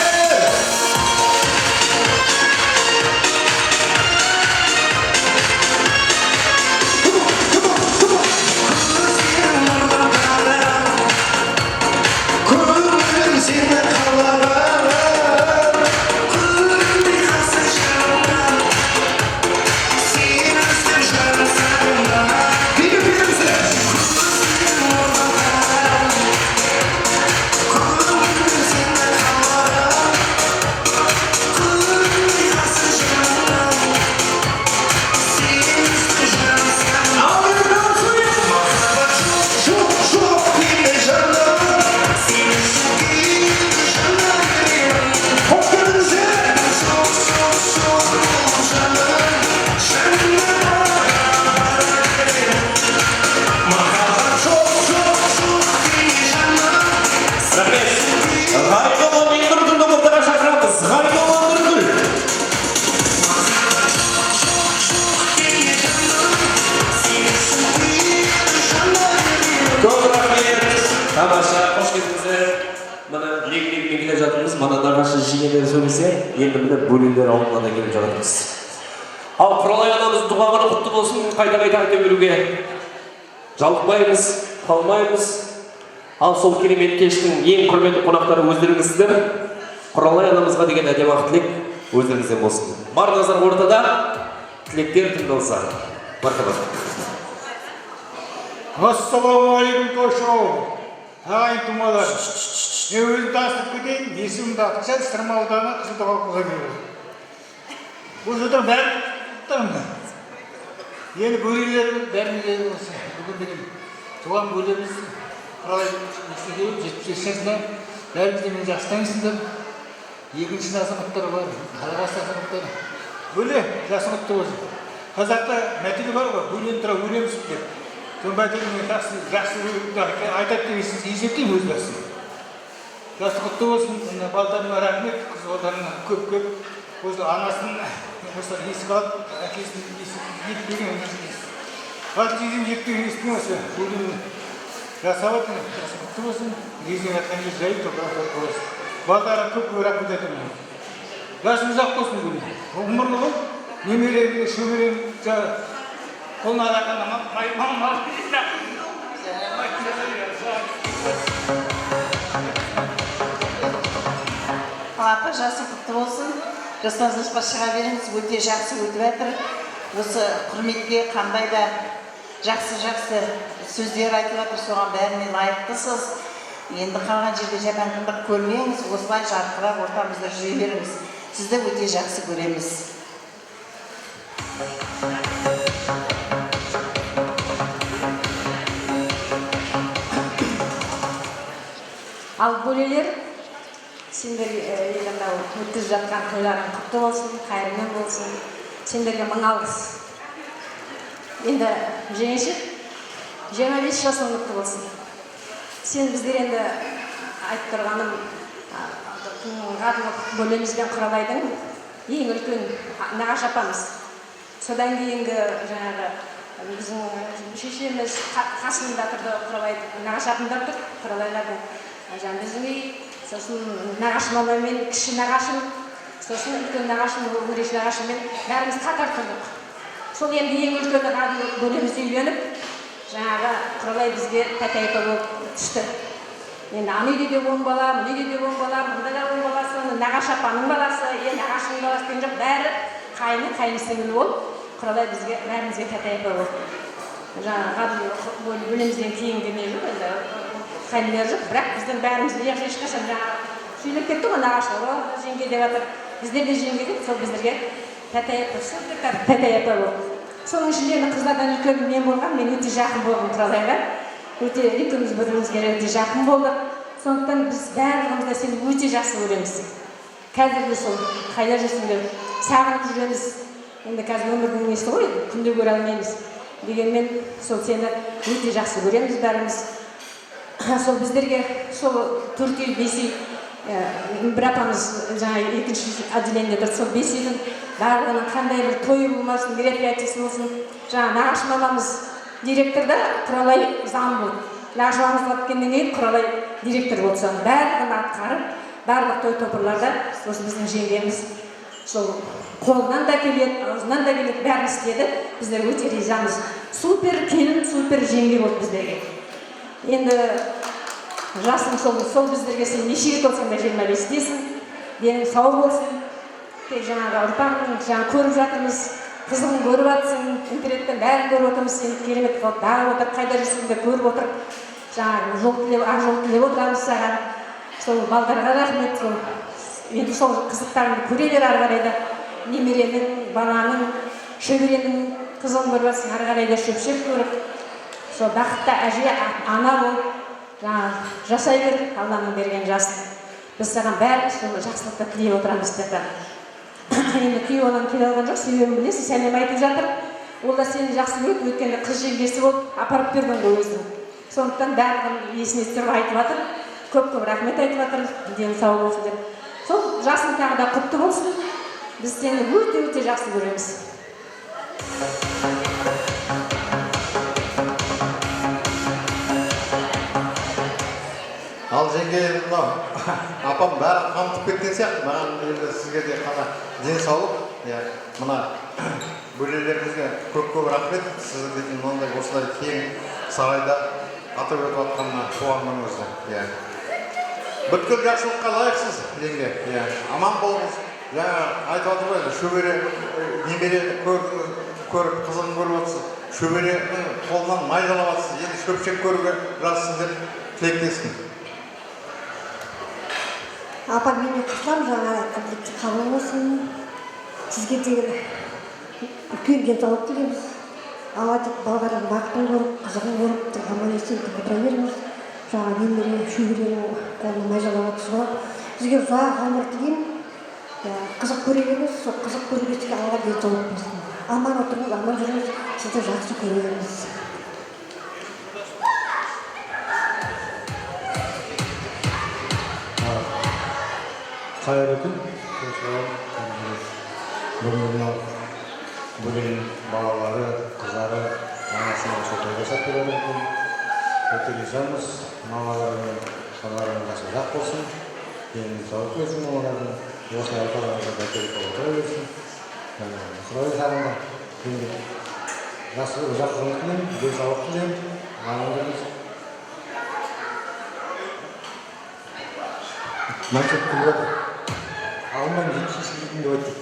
Бөлелер ауылына келіп жатырмыз. Ал Құралай анамыз туғаны құтты болсын, қайта-қайта айта беруге жалықпаймыз, қалмаймыз. Ал сол керемет кештің ең құрметті қонақтары өздеріңізсіздер. Құралай анамызға деген әдемі ақ тілек өздеріңізден болсын. Бар назар ортада, тілектер тыңдалса. Мархабат. Ассалаумағалейкум тойшау. Ағайын тумалар. Мен өзім тастып кетейін, есімімді атықша Сырмалданы Қызылтауға қоза береді. Бұл жылдар бәрі тұттарымды. Енді бөлелер бәріне осы. Бүгін деген туған бөлеміз Құралай Естегеев 75 жасында бәрімізде мен жастайсыңдар. Екінші азаматтар бар, қалағасы азаматтар. Бөле жасы құтты болсын. Қазақта мәтелі бар ғой, бөлені тұра өлеміз деп. Соның мәтелі мен жақсы айтады деп есептеймін өз басым. Жасы құтты болсын, балдарына рахмет, қыз балдарына көп-көп. Осы анасын есік алып, әкесін етпеген есік. Қалды жезім жетпеген есіктің осы. Бөлімі жасап өтін, жасы құтты болсын. Резен әткен жер жайып тоқырап болсын. Балдарға көп-көп рахмет әтемін. Жасым ұзақ болсын бөлім. Ғұмырлы бол, немерелерге шөберен қолына алақанына мал. Апа, жасы құтты болсын. Жастарыңызға шыға беріңіз, өте жақсы өтіп жатыр. Осы құрметке қандай да жақсы сөздер айтып жатыр, соған бәріне лайықтысыз. Енді қалған жерде жамандық көрмеңіз, осылай жарқырап ортамызда жүре беріңіз. Сізді өте жақсы көреміз. Ал бөлелер, сендер өткізіп жатқан тойларың құтты болсын, қайырмен болсын. Сендерге мың алғыс. Енді жеңешек, 25 жасың құтты болсын. Сен біздер енді айтып тұрғаным, ғадылық бөлемізбен Құралайдың ең үлкен нағашы апамыз. Содан кейінгі жаңағы біздің шешеміз қасында тұрды, Құралайдың нағашы апамдар тұр, Құралайлардың. Біздің үй, сосын нағашым мен кіші нағашым, сосын үлкен нағашым, өреші нағашыммен бәріміз қатар тұрдық. Сол енді ең үлкен ғадылық бөлемізде үйленіп, жаңағы Құралай бізге тәтәйпа болып түсті. Енді аны үйде де 10 бала, мұны үйде де 10 бала, мұнда да 10 баласы, нағашы апаның баласы, нағашының баласы деген жоқ, бәрі қайны сіңлі болып, Құралай бәрімізге тәтәйпа болды. жаңағы бөлімізден кейінгі не жоқ енді хәлдер жоқ, бірақ біздің бәріміз ешқашан жаңағы сөйлеп кетті ғой нағашы жеңге деп жатыр, біздер де жеңге деп сол біздерге тәтай апа супер тәтай апа болды. Соның ішінде қыздардан үлкен мен болған, мен өте жақын болдым Құралайға, өте екеуміз бір-бірімізге өте жақын болдық. Сондықтан біз барлығымыз да сені өте жақсы көреміз. Қазір де сол қайда жүрсіңдер, сағынып жүреміз. Енді қазір өмірдің несі ғой, күнде көре алмаймыз. Дегенмен сол сені өте жақсы көреміз бәріміз. Сол біздерге сол төртеу бесеу бір апамыз жаңа екінші отделениеде тұрды, сол бесеудің барлығының қандай бір тойы болмасын, мероприятиесі болсын. Жаңа нағашы мамамыз директорда Құралай зам болды. Нағашы мамамыз өткеннен кейін Құралай директор болды. Соның барлығын атқарып, барлық той топырларда осы біздің жеңгеміз сол қолынан да келеді, аузынан да келеді, бәрін істеді. Біздер өте ризамыз. Супер келін, супер жеңге болды біздерге. Енді жасың сол біздерге сен неше рет болсаң да 25-тесің, денің сау болсын. Тек жаңағы ұрпағың көріп жатырмыз, қызығын көріп жатсың, интернеттен бәрін көріп отырмыз, сен керемет қылып бағып отырып, қайда жүрсің деп көріп отырып, жаңағы ақ жол тілеп отырамыз саған. Сол балдарға рахмет, енді сол қызықтарыңды көре бер ары қарай да. Немеренің, баланың, шөберенің қызығын көріп жатсың, ары қарай да шөпшек көріп, сол бақытты әже, ана болып, жасай бер, Алланың берген жасын. Біз саған бәріміз жақсылықты тілеп отырамыз деп. Енді күйеу анам келе алған жоқ, себебін білесің, сәлем айтып жатыр. Ол да сені жақсы көреді, өйткені қыз жеңгесі болып апарып бердің ғой өзің. Сондықтан барлығын есіне түсіріп айтып жатыр. Көп-көп рахмет айтып жатыр, дені сау болсын деп. Сол жасың тағы да құтты болсын. Біз сені өте-өте жақсы көреміз. Ал жеңге апам бәрі қамтып кеткен сияқты, маған енді сізге де қана денсаулық. Мына бөлелеріңізге көп-көп рахмет. Сіздің дейтін мынандай осылай кең сарайда атап өтіп жатқанына туған күніңізді. Бүткіл жақсылыққа лайықсыз жеңге. Аман болыңыз. Жаңа айтып жатыр ғой, шөбере немерені көріп, қызығын көріп отырсыз. Шөберенің қолынан майдалап жатсыз. Енді шөпшек көруге жазсын деп тілектеспін. Апа, менің құтлам жаңа қабілетті қабыл болсын. Сізге деген үлкен денсаулық тілейміз. Алла тек балалардың бақытын көріп, қызығын көріп, аман есен отыра беріңіз. Жаңа немере шөберенің қолына майдалап жатсыз ғой. Сізге ұзақ ғұмыр тілеймін. Қызық көре беріңіз, сол қызық көруге тек Алла денсаулық берсін. Аман отырыңыз, аман жүріңіз, сізді жақсы көреміз. Қайырлы күн. Бүгін бөлім балалары, қыздары, анасының той жасап береді екен. Өте ризамыз. Мамаларының балаларының басы жақ болсын. Денің сау болсын олардың. Осылай орталарында бәйтерек болып отыра берсін. Құралай сағында енді жақсы жұмыс тілеймін, денсаулық тілеймін. Аман болыңыз. Мальчик күліп отыр. Алман жеткізілген деп айтты.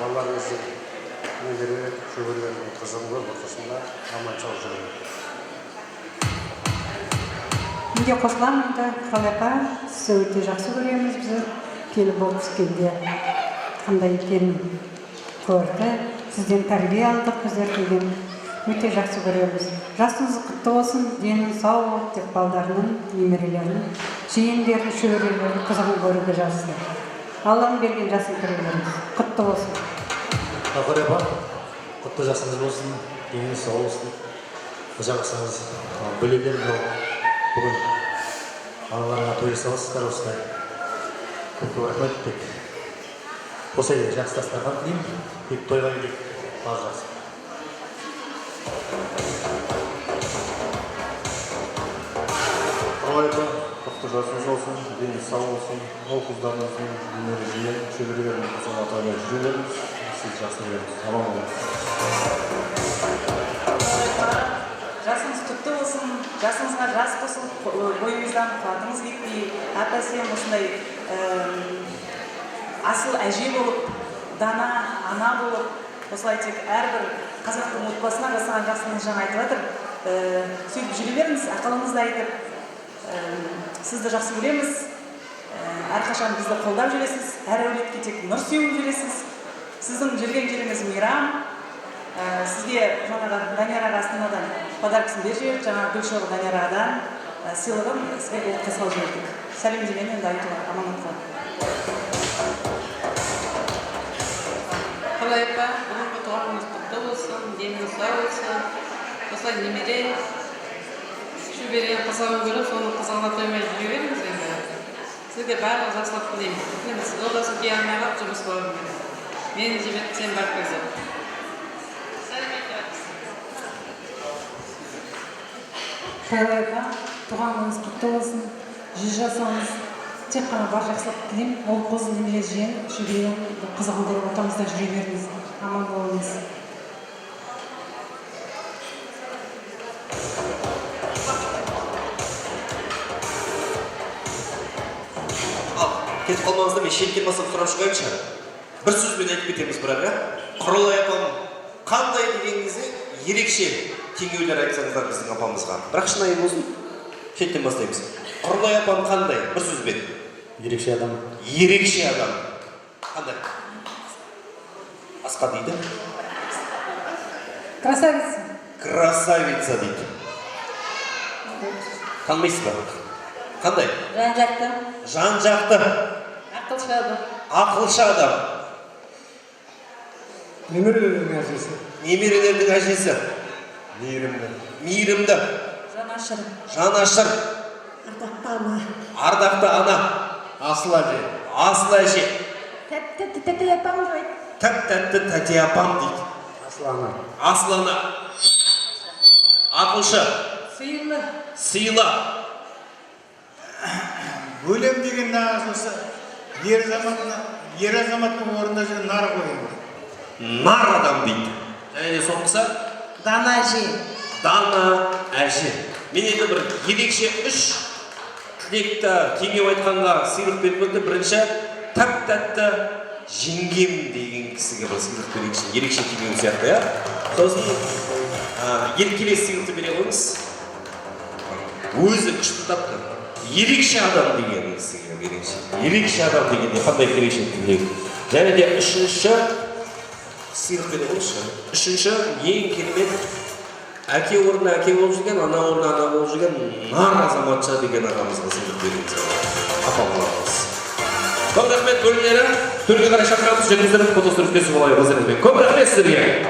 Балаларыңыздың немере шөберелерінің қызығын көріп ортасында аман сау жүріңіз. Менде қосыламын енді Құралай апа, сізді өте жақсы көреміз. Біз келіп болып түскенде қандай екенін көрді. Сізден тәрбие алдық, біздер деген өте жақсы көреміз. Жасыңыз құтты болсын, денің сау болып деп балдарының, немерелерінің, жиендерінің, шөберелерінің қызығын көруге жазсын. Алланың берген жасын көре беріңіз. Құтты болсын. Құралай апа, құтты жасыңыз болсын, деніңіз сау болсын. Жақсыңыз бөлелер бүгін аналарыңа той жасаласыздар осылай. Көп рахмет тек. Осы жақсы дастархан тілеймін, тек тойға келейік, бағы жақсы. Құралай апа, құтты жасыңыз болсын, деніңіз сау болсын, ол қыздарыңыздың немере жиен, шөберелерінің қызығын атауға жүре беріңіз, сіз жақсы көреміз. Аман болыңыз. жасыңыз құтты болсын, жасыңызға жас қосылып, бойыңыздан қуатыңыз кетпей, ата-сен осындай асыл әже болып, дана ана болып, осылай тек әрбір қазақтың отбасына жасаған жақсылығыңыз жаңа айтып жатыр. Сөйтіп жүре беріңіз, ақылыңызды айтып, сізді жақсы көреміз. Әрқашан бізді қолдап жүресіз, әр әулетке тек нұр сеуіп жүресіз. Сіздің жүрген жеріңіз мейрам. Сізге жаңағы Данияр аға Астанадан подаркасын беріп жіберді, жаңағы Гүлшоғы Данияр ағадан сыйлығын сізге оққа салып жібердік. Сәлемдемені енді айтуға, аманатқа. Қалай апа, бүгінгі туғаныңыз құтты болсын, деніңіз сау болсын. Осылай немере шөбере қызығын көріп, соны қызығына тоймай жүре беріңіз енді. Сізге барлық жақсылық тілеймін. Енді сіз олдасын кей алмай қалып жұмыс болуын. Мені жіберіп сен барып көрсет. Қалай апа, туғаныңыз құтты болсын, 100 жасаңыз, тек қана бар жақсылық тілеймін. Ол қыз немере жиен, шөберен қызығын көріп отамызда жүре беріңіз. Аман болыңыз. Кетіп қалмаңызда мен шеткен басып сұрап шығайыншы. Бір сөзбен айтып кетеміз бірақ, Құралай апам қандай деген кезде ерекше теңеулер айтсаңыздар біздің апамызға. Бірақ шынайы болсын, шеттен бастаймыз. Құралай апам қандай? Бір сөзбен. Ерекше адам. Ерекше адам. Қандай? Асқа дейді? Красавица. Красавица дейді. Танымайсыз ба? Қандай? Жан-жақты. Жан-жақты. Ақылшы адам. Ақылшы адам. Немерелердің әжесі. Немерелердің әжесі. Мейірімді. Мейірімді. Жанашыр. Жанашыр. Ардақты ана. Ардақты ана. Асыл әже. Асыл әже. Тәтті тәте апам дейді. Тәп-тәтті тәте апам дейді. Асыл ана. Асыл ана. Ақылшы. Сыйлы. Сыйлы. Өлем деген нағыз ер азаматтың орнында жүрген нар қойын. Нар адам дейді. Және соңғысы? Дана әже. Дана әже. Мен енді бір ерекше 3 тілекті теңеу айтқанға сыйлық беріп өтті. Бірінші, тәп-тәтті жеңгем деген кісіге бір сыйлық берейікші. Ерекше теңеу сияқты, сосын келесі сыйлықты бере қойыңыз. Өзі күшті тапты. Ерекше адам деген кісіге берейікші. Ерекше адам дегенде қандай ерекше тілек. Және де үшінші сыйлық бере қойыңызшы. Үшінші, ең керемет әке орнына әке болып жүрген, ана орнына ана болып жүрген нар азаматша деген ағамызға сыйлық береміз. Апамыз. Көп рахмет бөлімдері. Төрге қарай шақырамыз. Жүріңіздер фото суреткесі болайық өздеріңізбен. Көп рахмет сіздерге.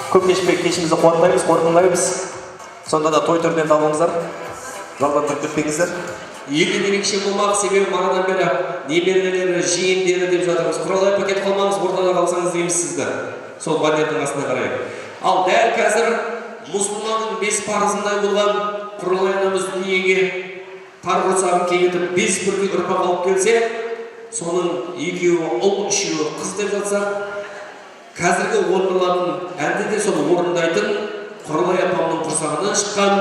Көп кешпей кешімізді қуаттаймыз, қорытындылаймыз. Сонда да той түрінен табыңыздар. Жалғандырып кетпеңіздер. Елден ерекше болмақ, себебі манадан бері немерелері, жиендері деп жатырмыз. Құралай апа кетіп қалмаңыз, ортада қалсаңыз дейміз сізді. Сол баннердің астына қарай. Ал дәл қазір мұсылманның 5 парызындай болған Құралай анамыз дүниеге тар құрсағын кеңітіп 5 бірдей ұрпақ алып келсе, соның 2-еуі ұл, 3-еуі қыз деп жатса, қазіргі орындалатын әлде де соны орындайтын Құралай апамның құрсағынан шыққан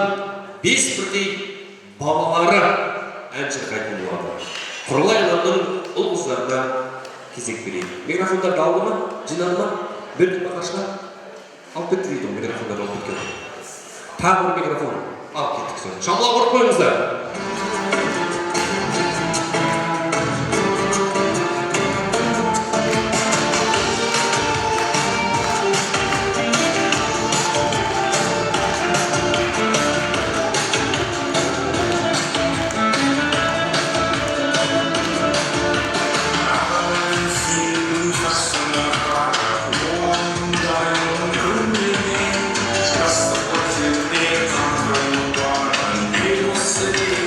5 бірдей балалары ән шырқайтын болады. Құралай анамның ұл қыздарына кезек берейік. Микрофондар алды ма? Жинады ма? Берді ма қаршыға? Алып кетті дейді ол микрофондар алып кеткен. Тағы бір микрофон алып кеттік соны. Шамлау ұрып қойыңыздар. City.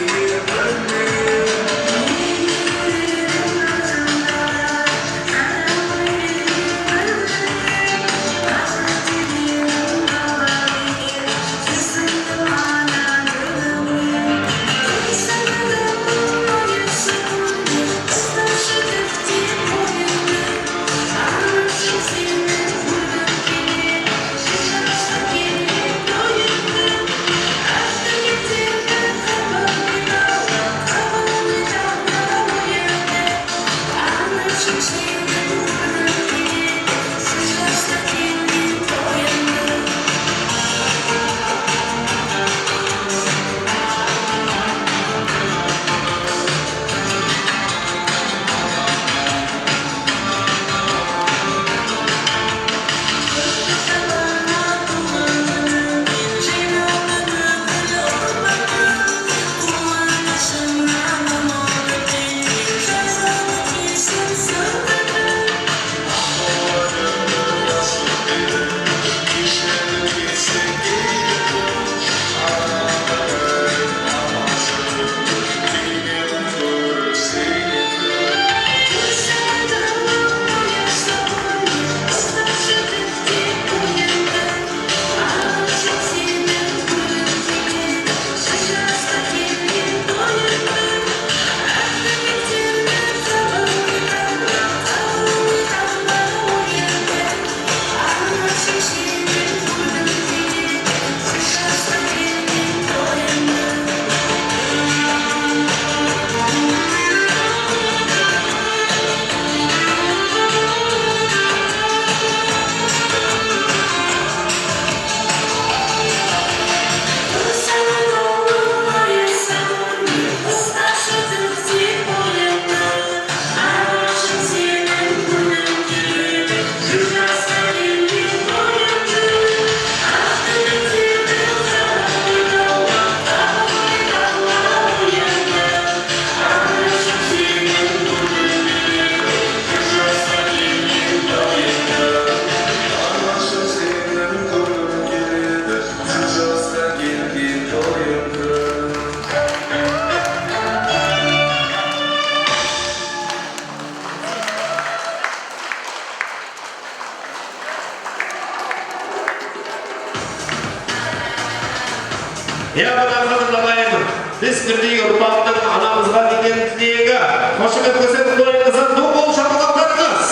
Қадырлағайын, біз бірдей ұрпақтың анамызға деген тілегі, қошемет көрсетіп қойыңыздан ду бол шапалақтарыңыз.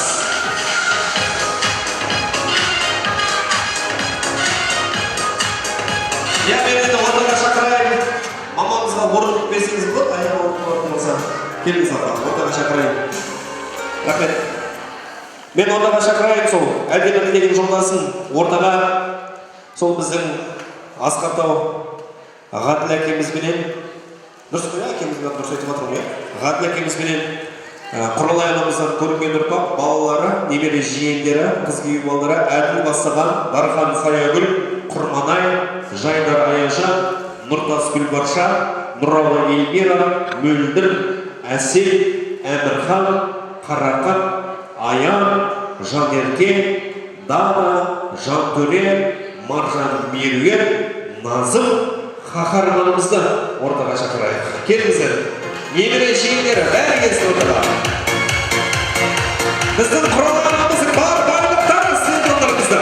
Мен енді ортаға шақырайын. Мамамызға орындық берсеңіз болады, аяғы орындық болса. Келіңіз аға, ортаға шақырайын. Рахмет. Мен ортаға шақырайын сол, әлдебір тілеген жолдасын ортаға сол біздің Асқартау Ғаділ әкемізбенен, дұрыс қой, әкемізбен дұрыс айтып жатырмын, Ғаділ әкемізбенен Құралай анамыздан көрінген ұрпақ, балалары, немере жиендері, қыз күйеу балалары әділ бастаған Дархан Саягүл, Құрманай, Жайдар Аяжан, Нұртас Гүлбарша, Нұралы Эльмира, Мөлдір, Әсел, Әмірхан, Қарақат, Аян, Жанерке, Дана, Жантөре, Маржан Меруер, Назым, қаһарманымызды ортаға шақырайық. Келіңіздер, немере жиендері бәрі келсін ортаға. Біздің құралғанымыздың бар байлықтары сіздің қолдарыңызда.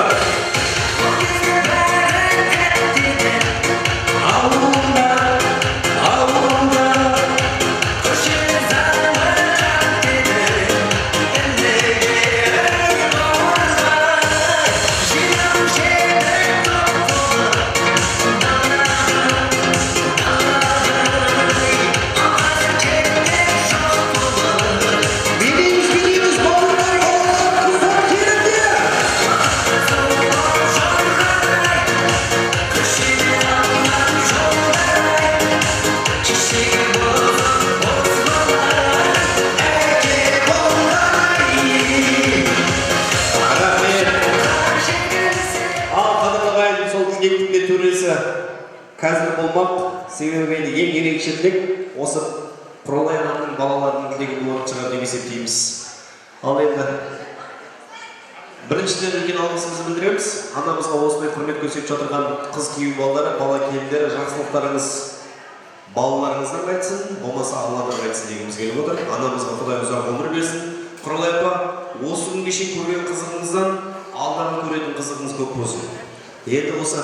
Қазір болмақ, себебі ең ерекшелік осы Құралай анамның балаларының тілегін орын шығар деп есептейміз. Ал енді біріншіден үлкен алғысымызды білдіреміз. Анамызға осындай құрмет көрсетіп жатырған қыз күйеу балалары, бала келіндері, жақсылықтарыңыз балаларыңыздан қайтсын, болмаса Алладан қайтсын дегіміз келіп отыр. Анамызға Құдай ұзақ ғұмыр берсін. Құралай апа, осы күнге шейін көрген қызығыңыздан алдағы көретін қызығыңыз көп болсын. Енді осы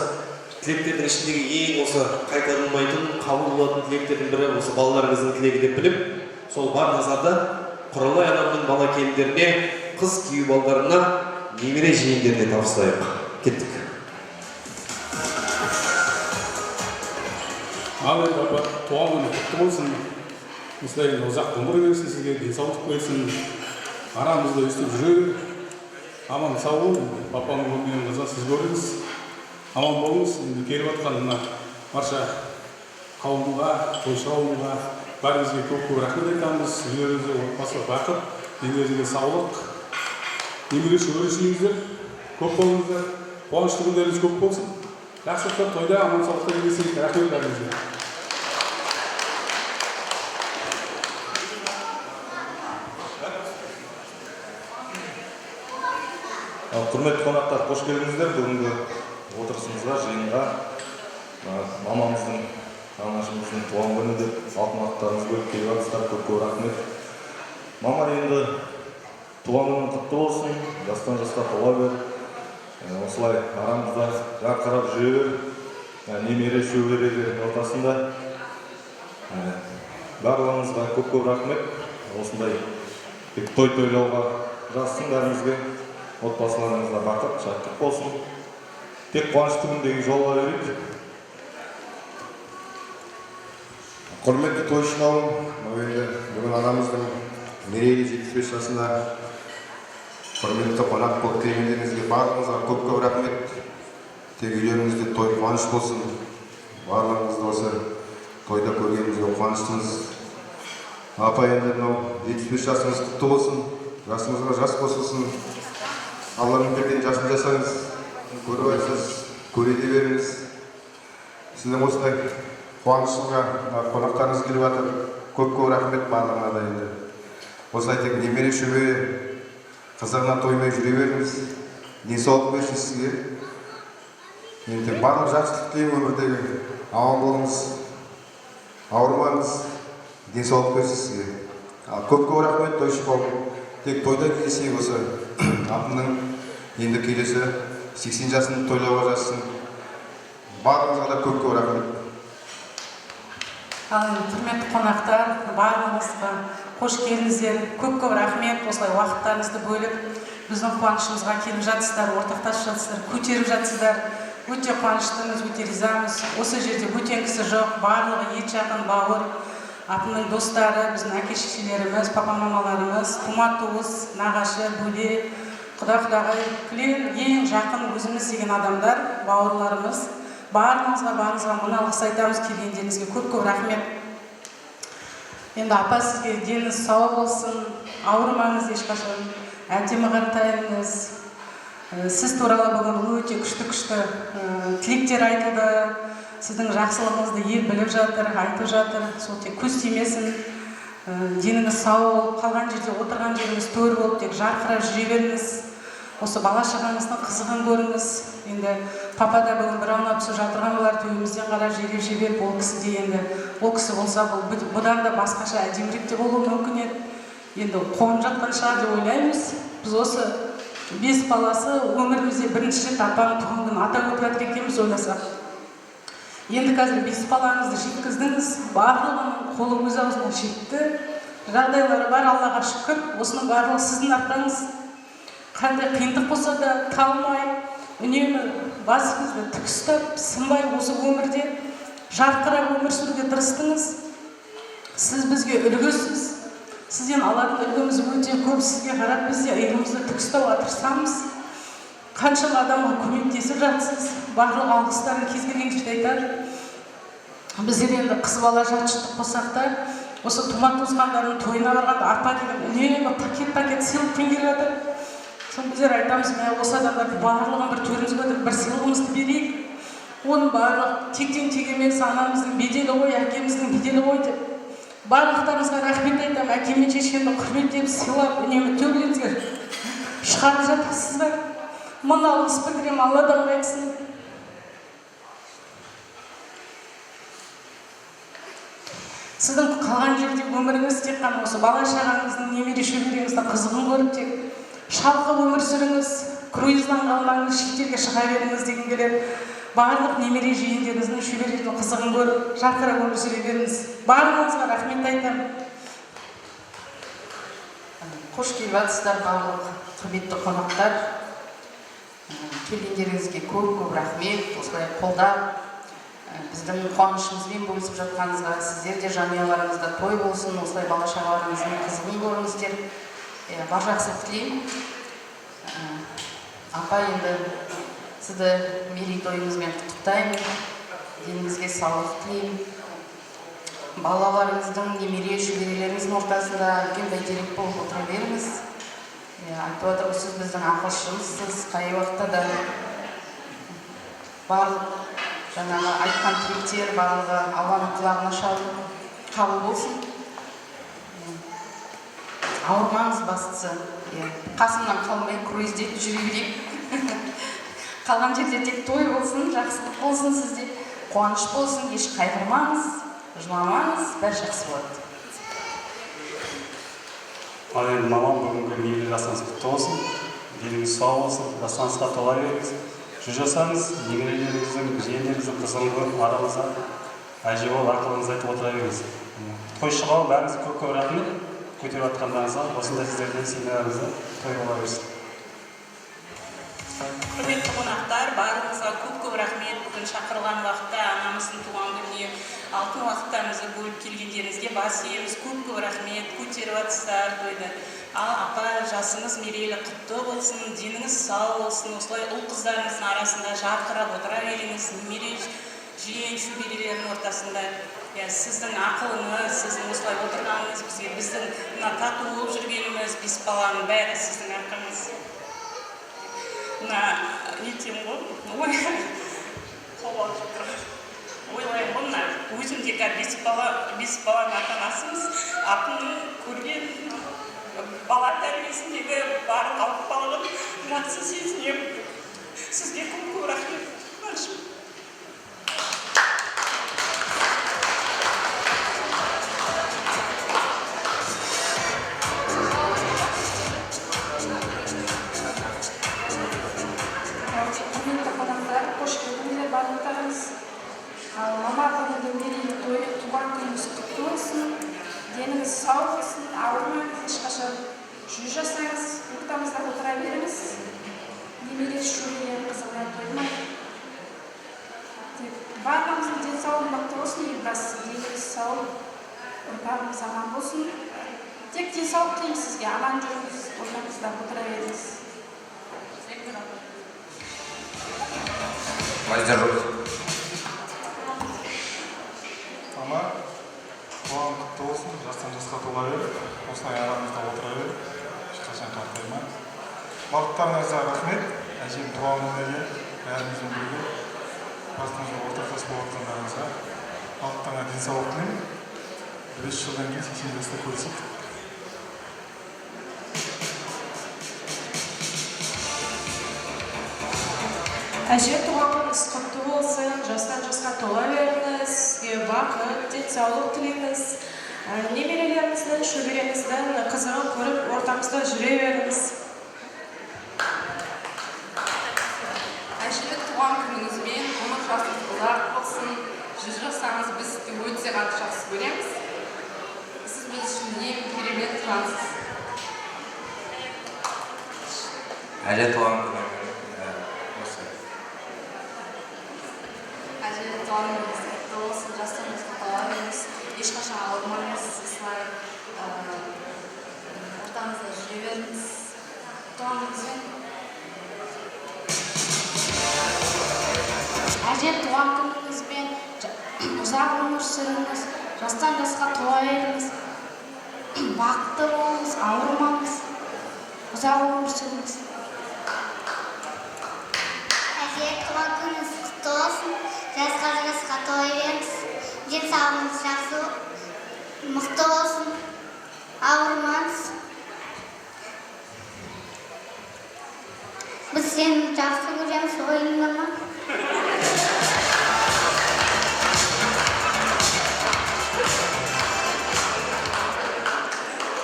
тілектердің ішіндегі ең осы қайтарылмайтын, қабыл болатын тілектердің бірі осы балаларыңыздың тілегі деп біліп, сол бар назарда Құралай анамның бала келіндеріне, қыз күйеу балаларына, немере жиендеріне табыстайық. Кеттік. Ал енді апа, туған күні құтты болсын. Осылай ұзақ ғұмыр берсін сізге, денсаулық берсін. Арамызда өстіп жүре. Аман сау болың. Папаның өмірінен қызға сіз көріңіз. Аман болыңыз. Енді келіп жатқан мына барша қауымға, қойшы қауымға бәрімізге көп рахмет айтамыз. Үйлеріңізде отбасылық бақыт, денеңізге саулық. Немере шөбересіңіздер көп болыңыздар. Қуанышты күндеріңіз көп болсын. Жақсылықтар тойда аман саулықта келесің. Рахмет бәріңізге. Құрметті қонақтар, қош келдіңіздер. Бүгінгі отырысымызға, жиынға мамамыздың, анашымыздың туған күні деп алтын аттарыңыз бөліп келіп жатсыздар. Көп рахмет. Мама, енді туған күнің құтты болсын. Жастан жасқа тола бер. Осылай арамызда жарқырап жүре бер. Немере шөберелердің ортасында. Барлығыңызға көп рахмет. Осындай той тойлауға жазсын бәрімізге. Отбасыларыңызға бақыт, шаттық болсын. Тек қуанышты күндегі жолға берейік. Құрметті тойшы қауым, бүгін анамыздың мерейлі 75 жасында құрметті қонақ болып келгендеріңізге барлығыңызға көп рахмет. Тек үйлеріңізде той қуаныш болсын. Барлығыңызды осы тойда көргенімізге қуаныштымыз. Апа, енді 75 жасыңыз құтты болсын. Жасыңызға жас қосылсын. Алланың берген жасын жасаңыз, көріп айтсыз, көрете беріңіз. Сіздің осындай қуанышыңға қонақтарыңыз келіп жатыр. Көп рахмет барлығына да енді. Осылай тек немере шөбере қызығына тоймай жүре беріңіз. Денсаулық берсін сізге. Енді барлық жақсылық тілеймін өмірдегі. Аман болыңыз, ауырмаңыз, денсаулық берсін сізге. Көп рахмет тойшы қауым. Тек тойда келесей осы апымның енді келесі 80 жасын тойлауға жазсын. Барлығыңызға да көп рахмет. Ал енді құрметті қонақтар, барлығыңызға қош келдіңіздер. Көп рахмет, осылай уақыттарыңызды бөліп, біздің қуанышымызға келіп жатсыздар, ортақтасып жатсыздар, көтеріп жатсыздар. Өте қуаныштымыз, өте ризамыз. Осы жерде бөтен кісі жоқ, барлығы ет жақын бауыр, атының достары, біздің әке-шешелеріміз, папа-мамаларымыз, тума-туыс, нағашы, бөле, құда-құдағай, күлен, ең жақын өзіміз деген адамдар, бауырларымыз. Барыңызға мың алғыс айтамыз, келгендеріңізге көп рахмет. Енді апа, сізге деніңіз сау болсын, ауырмаңыз ешқашан, әдемі қартайыңыз. Сіз туралы бүгін өте күшті тілектер айтылды. Сіздің жақсылығыңызды ел біліп жатыр, айтып жатыр. Сол тек көз тимесін, деніңіз сау болып, қалған жерде отырған жеріңіз төр болып, тек жарқырап жүре беріңіз. Осы бала-шағаңыздың қызығын көріңіз. Енді папа да бүгін бір аунап түсіп жатырған болар, төбемізден қарап желеп жіберіп, ол кісі де енді, ол кісі болса бұдан да басқаша әдемірек те болуы мүмкін еді. Енді қуанып жатқан шығар деп ойлаймыз. Біз осы 5 баласы өмірімізде бірінші рет апаның туған күнін атап өтіп жатыр екенбіз ойласақ. Енді қазір 5 балаңызды жеткіздіңіз, барлығының қолы өз аузынан жетті. Жағдайлары бар, Аллаға шүкір. Осының барлығы сіздің арқаңыз. Қандай қиындық болса да талмай, үнемі басыңызды тік ұстап, сынбай осы өмірде жарқырап өмір сүруге тырыстыңыз. Сіз бізге үлгісіз. Сізден алатын үлгіміз өте көп. Сізге қарап біз де иығымызды тік ұстауға тырысамыз. Қаншама адамға көмектесіп жатсыз. Барлық алғыстарын кез келген жерде айтады. Біздер енді қыз бала жат-жұрттық болсақ та, осы тума-туысқандардың тойына барғанда апа деген үнемі пакет сыйлықпен келіп жатыр. Соны біздер айтамыз, осы адамдарды барлығын бір төрімізге отырып, бір сыйлығымызды берейік. Оның барлық тектен-тек емес, анамыздың беделі ғой, әкеміздің беделі ғой деп. Барлықтарыңызға рахмет айтамын, әкем мен шешемді құрметтеп, сыйлап, үнемі төбелеріңізге шығарып жатырсыздар. Мың алғыс білдіремін, Алладан қайтсын. Сіздің қалған жерде өміріңіз тек қана осы бала-шағаңыздың, немере шөбереңіздің қызығын көріп, тек шалқы өмір сүріңіз, круиздан қалмаңыз, шетелге шыға беріңіз деген келеді. Барлық немере жиендеріңіздің, шөбереңіздің қызығын көріп, жарқырап өмір сүре беріңіз. Барлығыңызға рахмет айтамын. Қош келіп жатсыздар барлық құрметті қонақтар. Келгендеріңізге көп рахмет, осылай қолдап, біздің қуанышымызбен бөлісіп жатқаныңызға, сіздер де жанұяларыңызда той болсын, осылай бала-шағаларыңыздың қызығын көріңіздер. Бар жақсылық тілеймін. Апа, енді сізді мерейтойыңызбен құттықтаймын. Деніңізге саулық тілеймін. Балаларыңыздың, немере шөберелеріңіздің ортасында үлкен бәйтерек болып отыра беріңіз. Айтып отырмыз, сіз біздің ақылшымызсыз, қай уақытта да барлық жаңағы айтқан тілектер барлығы Алланың құлағына шалып қабыл болсын. Ауырмаңыз бастысы. Қасымнан қалмай круизде жүре берейік. Қалған жерде тек той болсын, жақсылық болсын сізде, қуаныш болсын, еш қайғырмаңыз, жыламаңыз, бәрі жақсы болады. Ал енді мамам бүгінгі мейлі жасыңыз құтты болсын, деніңіз сау болсын, жастарыңызға тола беріңіз. Жүз жасаңыз, немерелеріңіздің, жиендеріңіздің қызығын көріп, арамызда әже болып ақылыңызды айтып отыра беріңіз. Тойшыға бәріңізге көп рахмет. Көтеріп жатқандарыңызға, осындай сіздерден сыйларыңызды той бола берсін. Құрметті қонақтар, барыңызға көп рахмет. Бүгін шақырылған уақытта анамыздың туған күніне алтын уақыттарыңызды бөліп келгендеріңізге бас иеміз. Көп рахмет, көтеріп жатсыздар тойды. Апа, жасыңыз мерейлі құтты болсын, деніңіз сау болсын, осылай ұл қыздарыңыздың арасында жарқырап отыра беріңіз, немере жиен шөберелердің ортасында. Сіздің ақылыңыз, сіздің осылай отырғаныңыз бізге, біздің тату болып жүргеніміз, 5 баланың бәрі сіздің арқаңыз. Нетем ғой, ойлаймын ғой, өзім де 5 баланың ата-анасымыз, атын көрген бала тәрбиесіндегі барлық ауыртпалығын жақсы сезінемін. Сізге көп рахмет. Қош келдіңіздер барлықтарыңыз. Мама апамыздың мерейлі тойы туған күніңіз құтты болсын, деніңіз сау болсын, ауырмаңыз, ешқашан 100 жасаңыз, ортамызда отыра беріңіз. Немере шөберен қызығына тоймай. Барлығымыздың денсаулығы мықты болсын, елбасы деніңіз сау, ұрпағымыз аман болсын. Тек денсаулық тілеймін сізге, аман жүріңіз, ортамызда отыра беріңіз. Ана, туған құтты болсын, жастан жасқа тола беріп, осылай арамызда отыра беріп, ешқашан қартаймай. Бақыттарыңызға рахмет, әжем туған күніне бәрімізбен бірге, басымызға ортақтас болғандарыңызға. Бақыттарыңа денсаулық тілеймін. 5 жылдан кейін 80 жаста көрсек. Әже туған күніңіз құтты болсын, жастан жасқа тола беріңіз, сізге бақыт, денсаулық тілейміз. Немерелеріңіздің, шөбереңіздің қызығын көріп, ортамызда жүре беріңіз. Әжелік туған күніңізбен, ғұмыр жасыңыз ұзақ болсын, 100 жасаңыз біз өте қатты жақсы көреміз. Сіз біз үшін ең керемет жансыз. Әже туған күні. Әжелік туған күніңіз құтты болсын, жастан жасқа тола беріңіз, ешқашан ауырмаңыз, осылай ортамызда жүре беріңіз. Туған күніңізбен. Әже туған күніңізбен ұзақ өмір сүріңіз, жастан жасқа тола беріңіз, бақытты болыңыз, ауырмаңыз, ұзақ өмір сүріңіз. Әже туған күніңіз құтты болсын, жасқа тола беріңіз, денсаулығыңыз жақсы, мықты болсын, ауырмаңыз. Біз сені жақсы көреміз, ойыңды ма?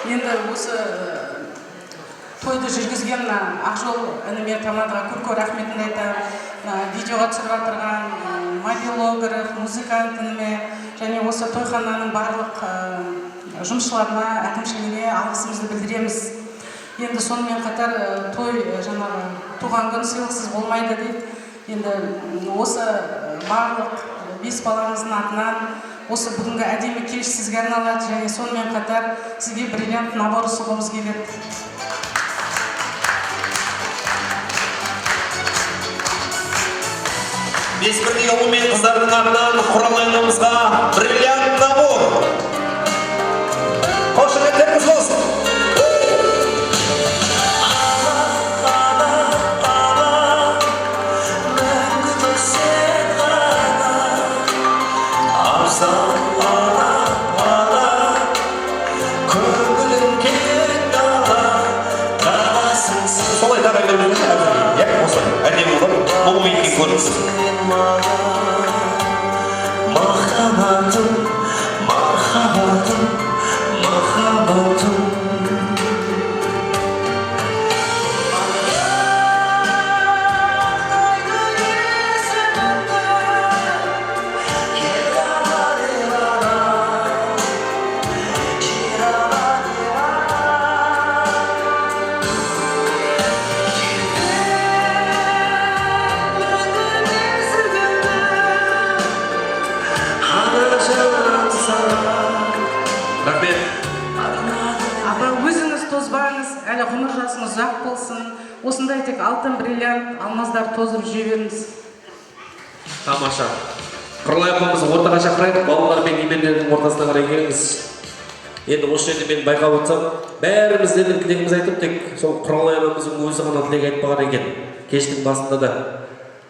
Енді осы тойды жүргізген Ақжол ініме Тамадыға көп рахметін айтамын. Видеоға түсіріп жатырған мобилограф, музыкант ініме және осы тойхананың барлық жұмысшыларына, әкімшілігіне алғысымызды білдіреміз. Енді сонымен қатар той жаңағы туған күн сыйлықсыз болмайды дейді. Енді осы барлық 5 балаңыздың атынан осы бүгінгі әдемі кеш сізге арналады және сонымен қатар сізге бриллиант набор ұсынғымыз келеді. Бес бірдей ұлы мен қыздардың атынан құралайнымызға бриллиант набор. Қошеметтеріңіз болсын. Солай тағай беріңіз, осылай, әдем болып, бұл ойынке көріңіз. Махаббатым, махаббатым, махаббатым. Апа, өзіңіз тозбаңыз, әлі ғұмыр жасыңыз ұзақ болсын. Осындай тек алтын, бриллиант, алмаздар тозып жүре беріңіз. Тамаша. Құралай апамызды ортаға шақырайық, балалар мен немерелердің ортасына қарай келіңіз. Енді осы жерде мен байқап отырсам, бәріміз тілегіміз айтып, тек сол Құралай апамыздың өзі ғана тілек айтпаған екен. Кештің басында да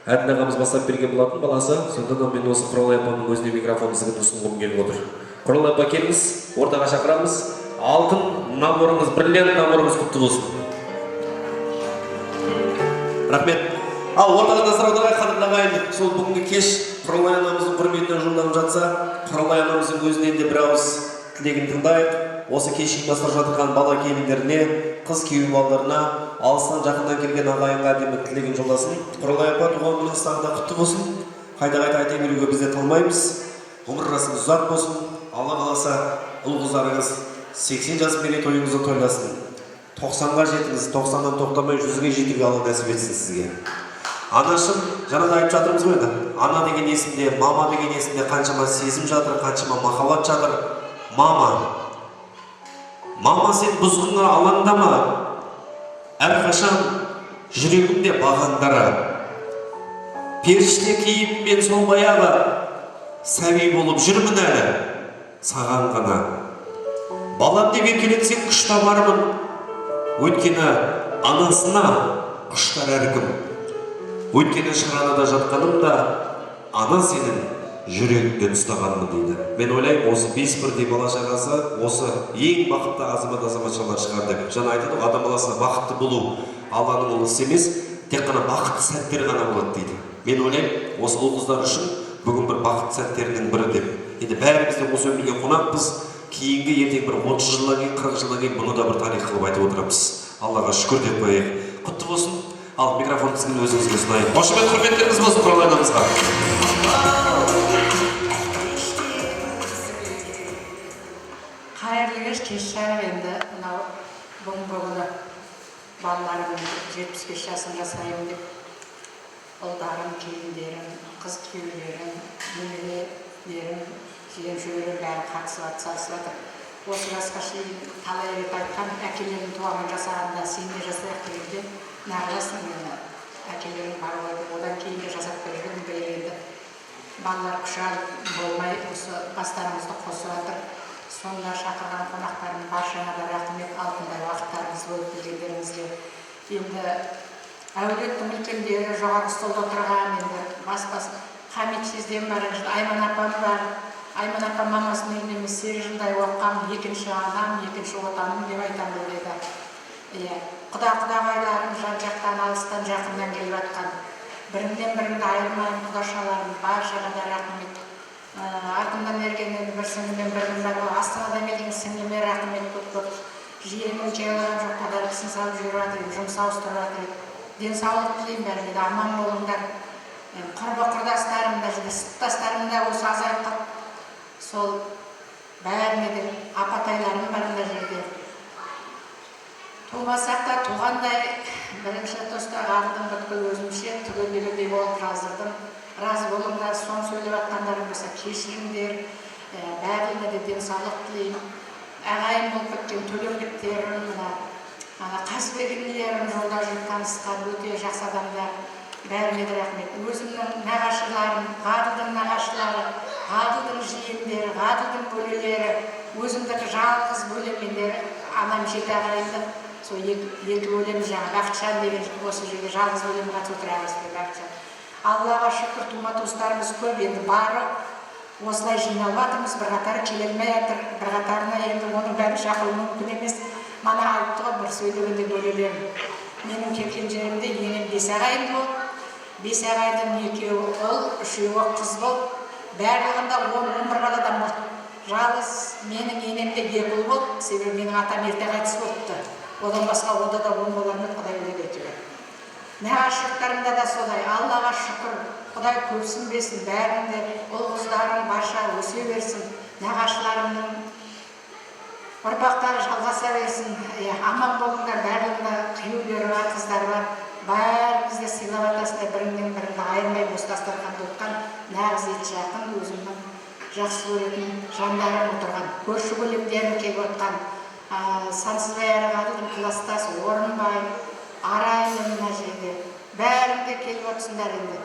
Әділ ағамыз бастап берген болатын баласы, сондықтан мен осы Құралай апамның өзіне микрофонды сізге ұсынғым келіп отыр. Құралай апа келіңіз, ортаға шақырамыз. Алтын наборыңыз, бриллиант наборыңыз құтты болсын. Рахмет. Ал ортаға назар қадірлі ағайын, сол бүгінгі кеш Құралай анамыздың құрметіне жолданып жатса, Құралай анамыздың өзінен де бір ауыз тілегін тыңдайық. Осы кеш ұйымдастырып жатырған бала келіндеріне, қыз күйеу балаларына, алыстан жақыннан келген ағайынға әдемі тілегін жолдасын. Құралай апа, туған күніңіз тағы да құтты болсын. Қайта айта беруге біз де талмаймыз. Ғұмыр жасыңыз ұзақ болсын, Алла қаласа ұл-қыздарыңыз 80 жас мерейтойыңызды тойласын. 90-ға жетіңіз, 90-нан тоқтамай 100-ге жетуге Алла нәсіп етсін сізге. Анашым, жаңада айтып жатырмыз ғой енді. Ана деген есімде, мама деген есімде қаншама сезім жатыр, қаншама махаббат жатыр. Мама, сен бұзғынға алаңдама. Әрқашан жүрегімде бағандара. Періште кейіпмен сол баяғы сәби болып жүрмін әлі саған ғана. Балам деп еркелетсең күш табармын. Өйткені анасына құштар әркім. Өйткені шыранада жатқанымда ана сенің жүрегіңнен ұстағанмын дейді. Мен ойлаймын, осы 5 бірдей бала шағасы осы ең бақытты азамат-азаматшалар шығар деп. Жаңа айтады, адам баласына бақытты болу Алланың ұлы іс емес, тек қана бақытты сәттер ғана болады дейді. Мен ойлаймын, осы ұл-қыздар үшін бүгін бір бақытты сәттердің бірі деп. Енді бәріміз де осы өмірге қонақпыз. Кейінгі ертең бір 30 жылдан кейін, 40 жылдан кейін бұны да бір тарих қылып айтып отырамыз. Аллаға шүкір деп қояйық. Құтты болсын. Ал микрофонды сіздің өзіңізге ұсынайын. Қошемет құрметтеріңіз болсын құралайнамызға. Қайырлы кеш жарық енді мынау бүгінгі күні балаларым 75 жасын жасаймын деп ұлдарым, келіндерім, қыз күйеулерім, немерелерім, жиен-жүйелер бәрі қатысып атсалысып жатыр. Осы жасқа шейін талай рет айтқан, әкелерім туған жасағанда сен де жасайық дегенде нағыласың мені. Әкелерім бар ғой деп, одан кейін де жасап берген енді балалар күшал болмай осы бастарымызды қосып жатыр. Сонда шақырған қонақтарым баршаңа да рахмет, алтындай уақыттарыңыз болып келгендеріңізге. Енді әулеттің үлкендері жоғары столда отырған, енді бас Хамит жездем бар, Айман апам бар. Айман апам мамасының үйіне 8 жылдай оққан, екінші анам, екінші отаным деп айтамын деді. Құда-құдағайларым жан-жақтан, алыстан, жақыннан келіп жатқан. Бірімнен-бірімді айырмайын, құдашаларым, баршаға да рахмет. Артымдан ергеннен бір сіңлімен біріміз бар, Астанада менің сіңліме рахмет көп-көп. Жиенім жайлаған жоқ, қадалықсын салып жүріп жатыр, жұмыс ауыстырып жатыр. Денсаулық тілеймін бәріне де, аман болыңдар. Құрбы-құрдастарым да, сыптастарым да осы азайып қалып, сол бәріне де апатайларым бар мына жерде. Тумасақ та туғандай бірінші тостағы ағылдың бүткіл өзімше түгелдегендей болып жаздырдым. Разы болыңдар, соң сөйлеп жатқандарым болса кешіріңдер, бәріне де денсаулық тілеймін. Ағайын болып кеткен төлемдіктерім, қасбегінлерім, жолда жүріп танысқан өте жақсы адамдар, бәріне де рахмет. Өзімнің нағашыларым, Ғадылдың нағашылары, Ғадылдың жиендері, Ғадылдың бөлелері, өзімдікі жалғыз бөлемендері, анам 7 ағайынды, сол екі бөлем жаңа Бақытжан деген осы жерде жалғыз бөлем қатып отырамыз Бақытжан. Аллаға шүкір, тума-туыстарымыз көп, енді бары осылай жиналып жатырмыз, бірқатары келе алмай жатыр, бірқатарына енді оның бәрін шақыру мүмкін емес. Мана айтты ғой бір сөйлегенде бөлелерім. Менің келген жерімде енем 5 ағайын болды. 5 ағайынның 2-еуі ұл, 3-еуі қыз болды. Барлығында 10-11 баладан болды. Жалғыз менің енемде 2 ұл болды, себебі менің атам ерте қайтыс болыпты. Одан басқа ода да 10 баламды Құдай өлеге етуге. Нағашылықтарымда да солай, Аллаға шүкір, Құдай көпсін берсін, бәрінде ұл-қыздарым барша өсе берсін, нағашыларымның ұрпақтары жалғаса берсін, аман болыңдар, бәрінде күйеулері бар, қыздары бар, бәріміз де сыйлап атасында бірінен бірінді айырмай бос дастарханда отқан нағыз ет жақын, өзімнің жақсы көретін жандарым отырған, көрші көлемдерім келіп отқан, Сансызбай Әріғадылдың кластас Орынбай, Арайым мына жерде, бәрінде келіп отырсыңдар енді.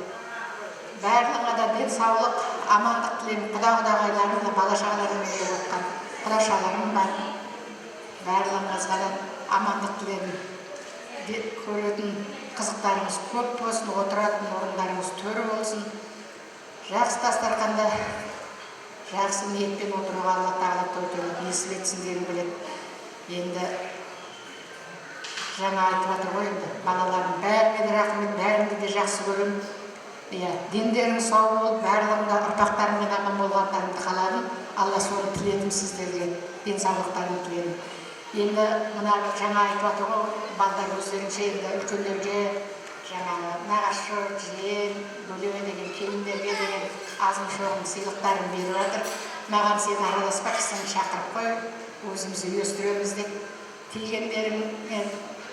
Барлығына да денсаулық, амандық тілеймін, құда-құдағайларым да бала-шағаларым келіп отқан, құдашаларым бар. Барлығыңызға да амандық тілеймін. Көретін қызықтарыңыз көп болсын, отыратын орындарыңыз төрі болсын. Жақсы дастарханда жақсы ниетпен отыруға Алла тағала той-тойлап несіп етсін дегім келеді. Енді жаңа айтып жатыр ғой енді, балаларым бәріне де рахмет, бәрінде де жақсы көремін. Дендеріңіз сау болып, барлығында ұрпақтарымен аман болғандарыңды қаладым. Алла соны тіледім сіздерге, денсаулықтарыңды тіледім. Енді мына жаңа айтып жатыр ғой, балдар өздерінше енді үлкендерге жаңағы нағашы, жиен, бөлеме деген келіндерге деген азын-шоғын сыйлықтарын беріп жатыр. маған сен араласпақсың, шақырып қой, өзімізді өстіреміз деп. Тигендерің мен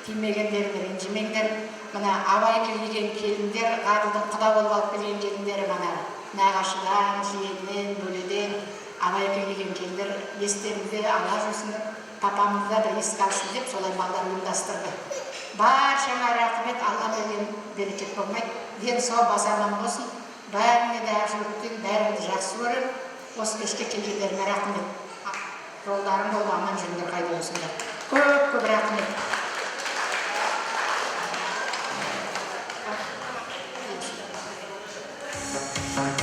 тимегендерді ренжімеңдер. Мына абай келген келіндер, ғарылдың құда болып алып келген келіндері мына нағашыдан, жиеннен, бөледен абай келген келіндер естерінде ала жүрсін, папамызда бір еске алсын деп солай балдар ұйымдастырды. Баршаңа рахмет, Алла берген берекет болмайды. Ден сау бас аман болсын. Бәріне де жақсылықтың, бәріңді жақсы көріп, осы кешке келгендеріңе рахмет. Жолдарың болып аман жүріңдер, қайда болсыңдар. Көп рахмет.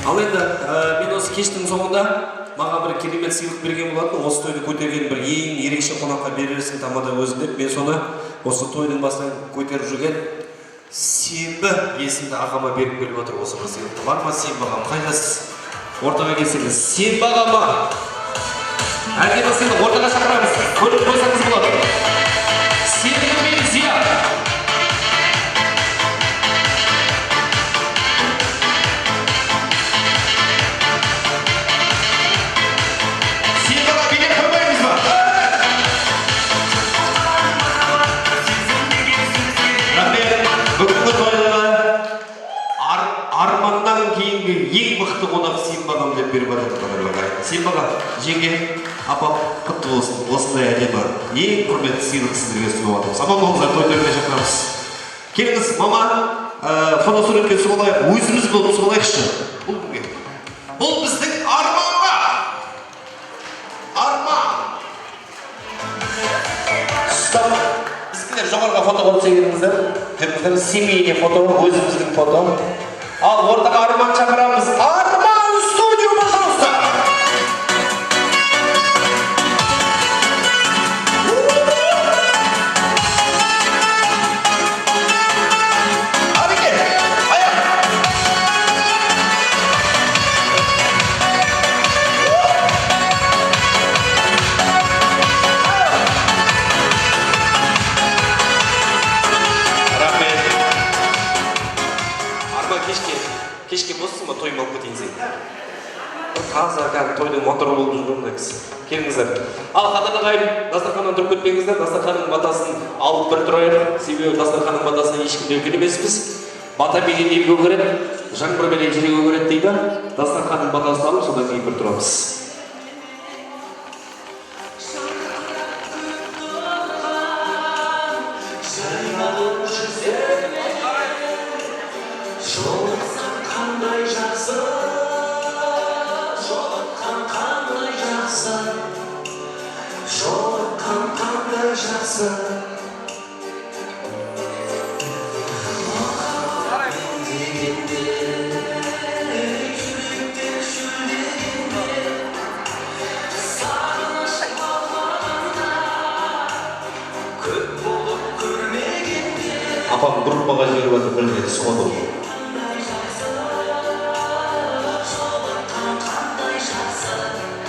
Ал енді мен осы кештің соңында маған бір керемет сыйлық берген болатын. Осы тойды көтерген бір ең ерекше қонаққа берерсің тамада өзің деп, мен соны осы тойдың басынан көтеріп жүрген Сенбі есімді ағама беріп келіп отыр осы бір сыйлықты. Бар ма Сенбі ағам? Қайдасыз? Ортаға келсеңіз. Сенбі ағама әлде сені ортаға шақырамыз. Көріп қойсаңыз болады. Сенбі мен Зия. Бүгінгі тойларға арманнан кейінгі ең мықты қонақ Сенбі ағам деп беріп жатыр. Сенбі аға, жеңге, апам құтты болсын. Осындай әдемі, ең құрметті сыйлық сіздерге ұсынып жатырмыз. Аман болыңыздар, той төріне шақырамыз. Келіңіз, мама, фотосуретке түсіп алайық, өзіміз болып түсіп алайықшы. Бұл кімге? Бұл біздің арманға! Арман! Стоп! Жоғарға фото қойып келіңіздер. Семейный фото, өзіміздің фото. Ал ортаға Арман шақырамыз. Арман, студию, пожалуйста! Кешке боссын ба, той болып кетейін сен. Таза тойдың моторы болып жүрген кісі. Келіңіздер. Ал қадірлі ағайын, дастарханнан тұрып кетпеңіздер. Дастарханның батасын алып бір тұрайық. Себебі дастарханның батасына ешкім деуген емеспіз. Бата менен ел көгереді, жаңбыр менен жер көгереді дейді. Дастарханның батасын алып, содан кейін бір тұрамыз. Апам группаға жіберіп жатыр, бірге түсіп отыр.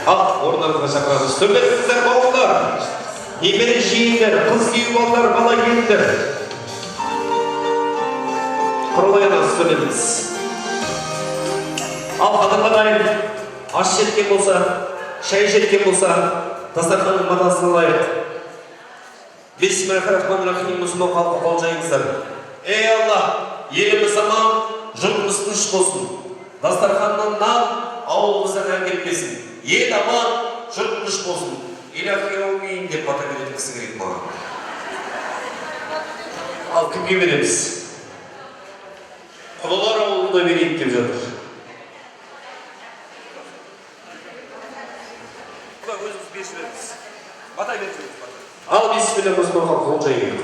Ал, орындарыңызға шақырамыз. Төбелесіңіздер, бауырлар, немере жиендер, қыз күйеу балалар, бала келіндер. Құрылайыныз сөйлеміз. Ал, қадірлі ағайын, аш жеткен болса, шай жеткен болса, дастарханның батасын алайық. Бисмиллахир-рахманир-рахим, мұсылман халқы қол жайыңыздар. Ей Алла, еліміз аман, жұртымыз тыныш болсын. Дастарханнан нан, ауылымыздан ән келмесін. Ел аман, жұрт тыныш болсын. Илахи аумин деп бата беретін кісі керек маған. Ал кімге береміз? Құлылар ауылында берейік деп жатыр. Өзіміз берші береміз. Бата берші. Ал бисмилля мұсылман халқы қол жайыңыз.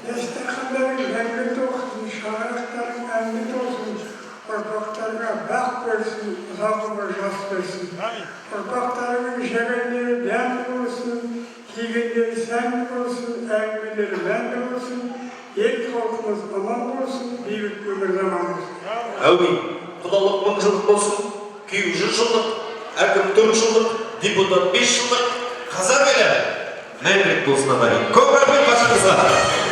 Дастархандарың әңгіме тоқсын, шаңырақтарың әңгіме тоқсын, ұрпақтарға бақ берсін, ұзақ ғұмыр жас берсін. Ұрпақтарының жегендері дәмді болсын, кигендері сәнді болсын, әңгімелері мәнді болсын, ел халқымыз аман болсын, бейбіт өмір заман болсын. Әумин. Құдалық 1000 жылдық болсын, күйеу 100 жылдық, әкім 4 жылдық, депутат 5 жылдық, қазақ елі мәңгілік болсын ағайын. Көп рахмет баршаңызға.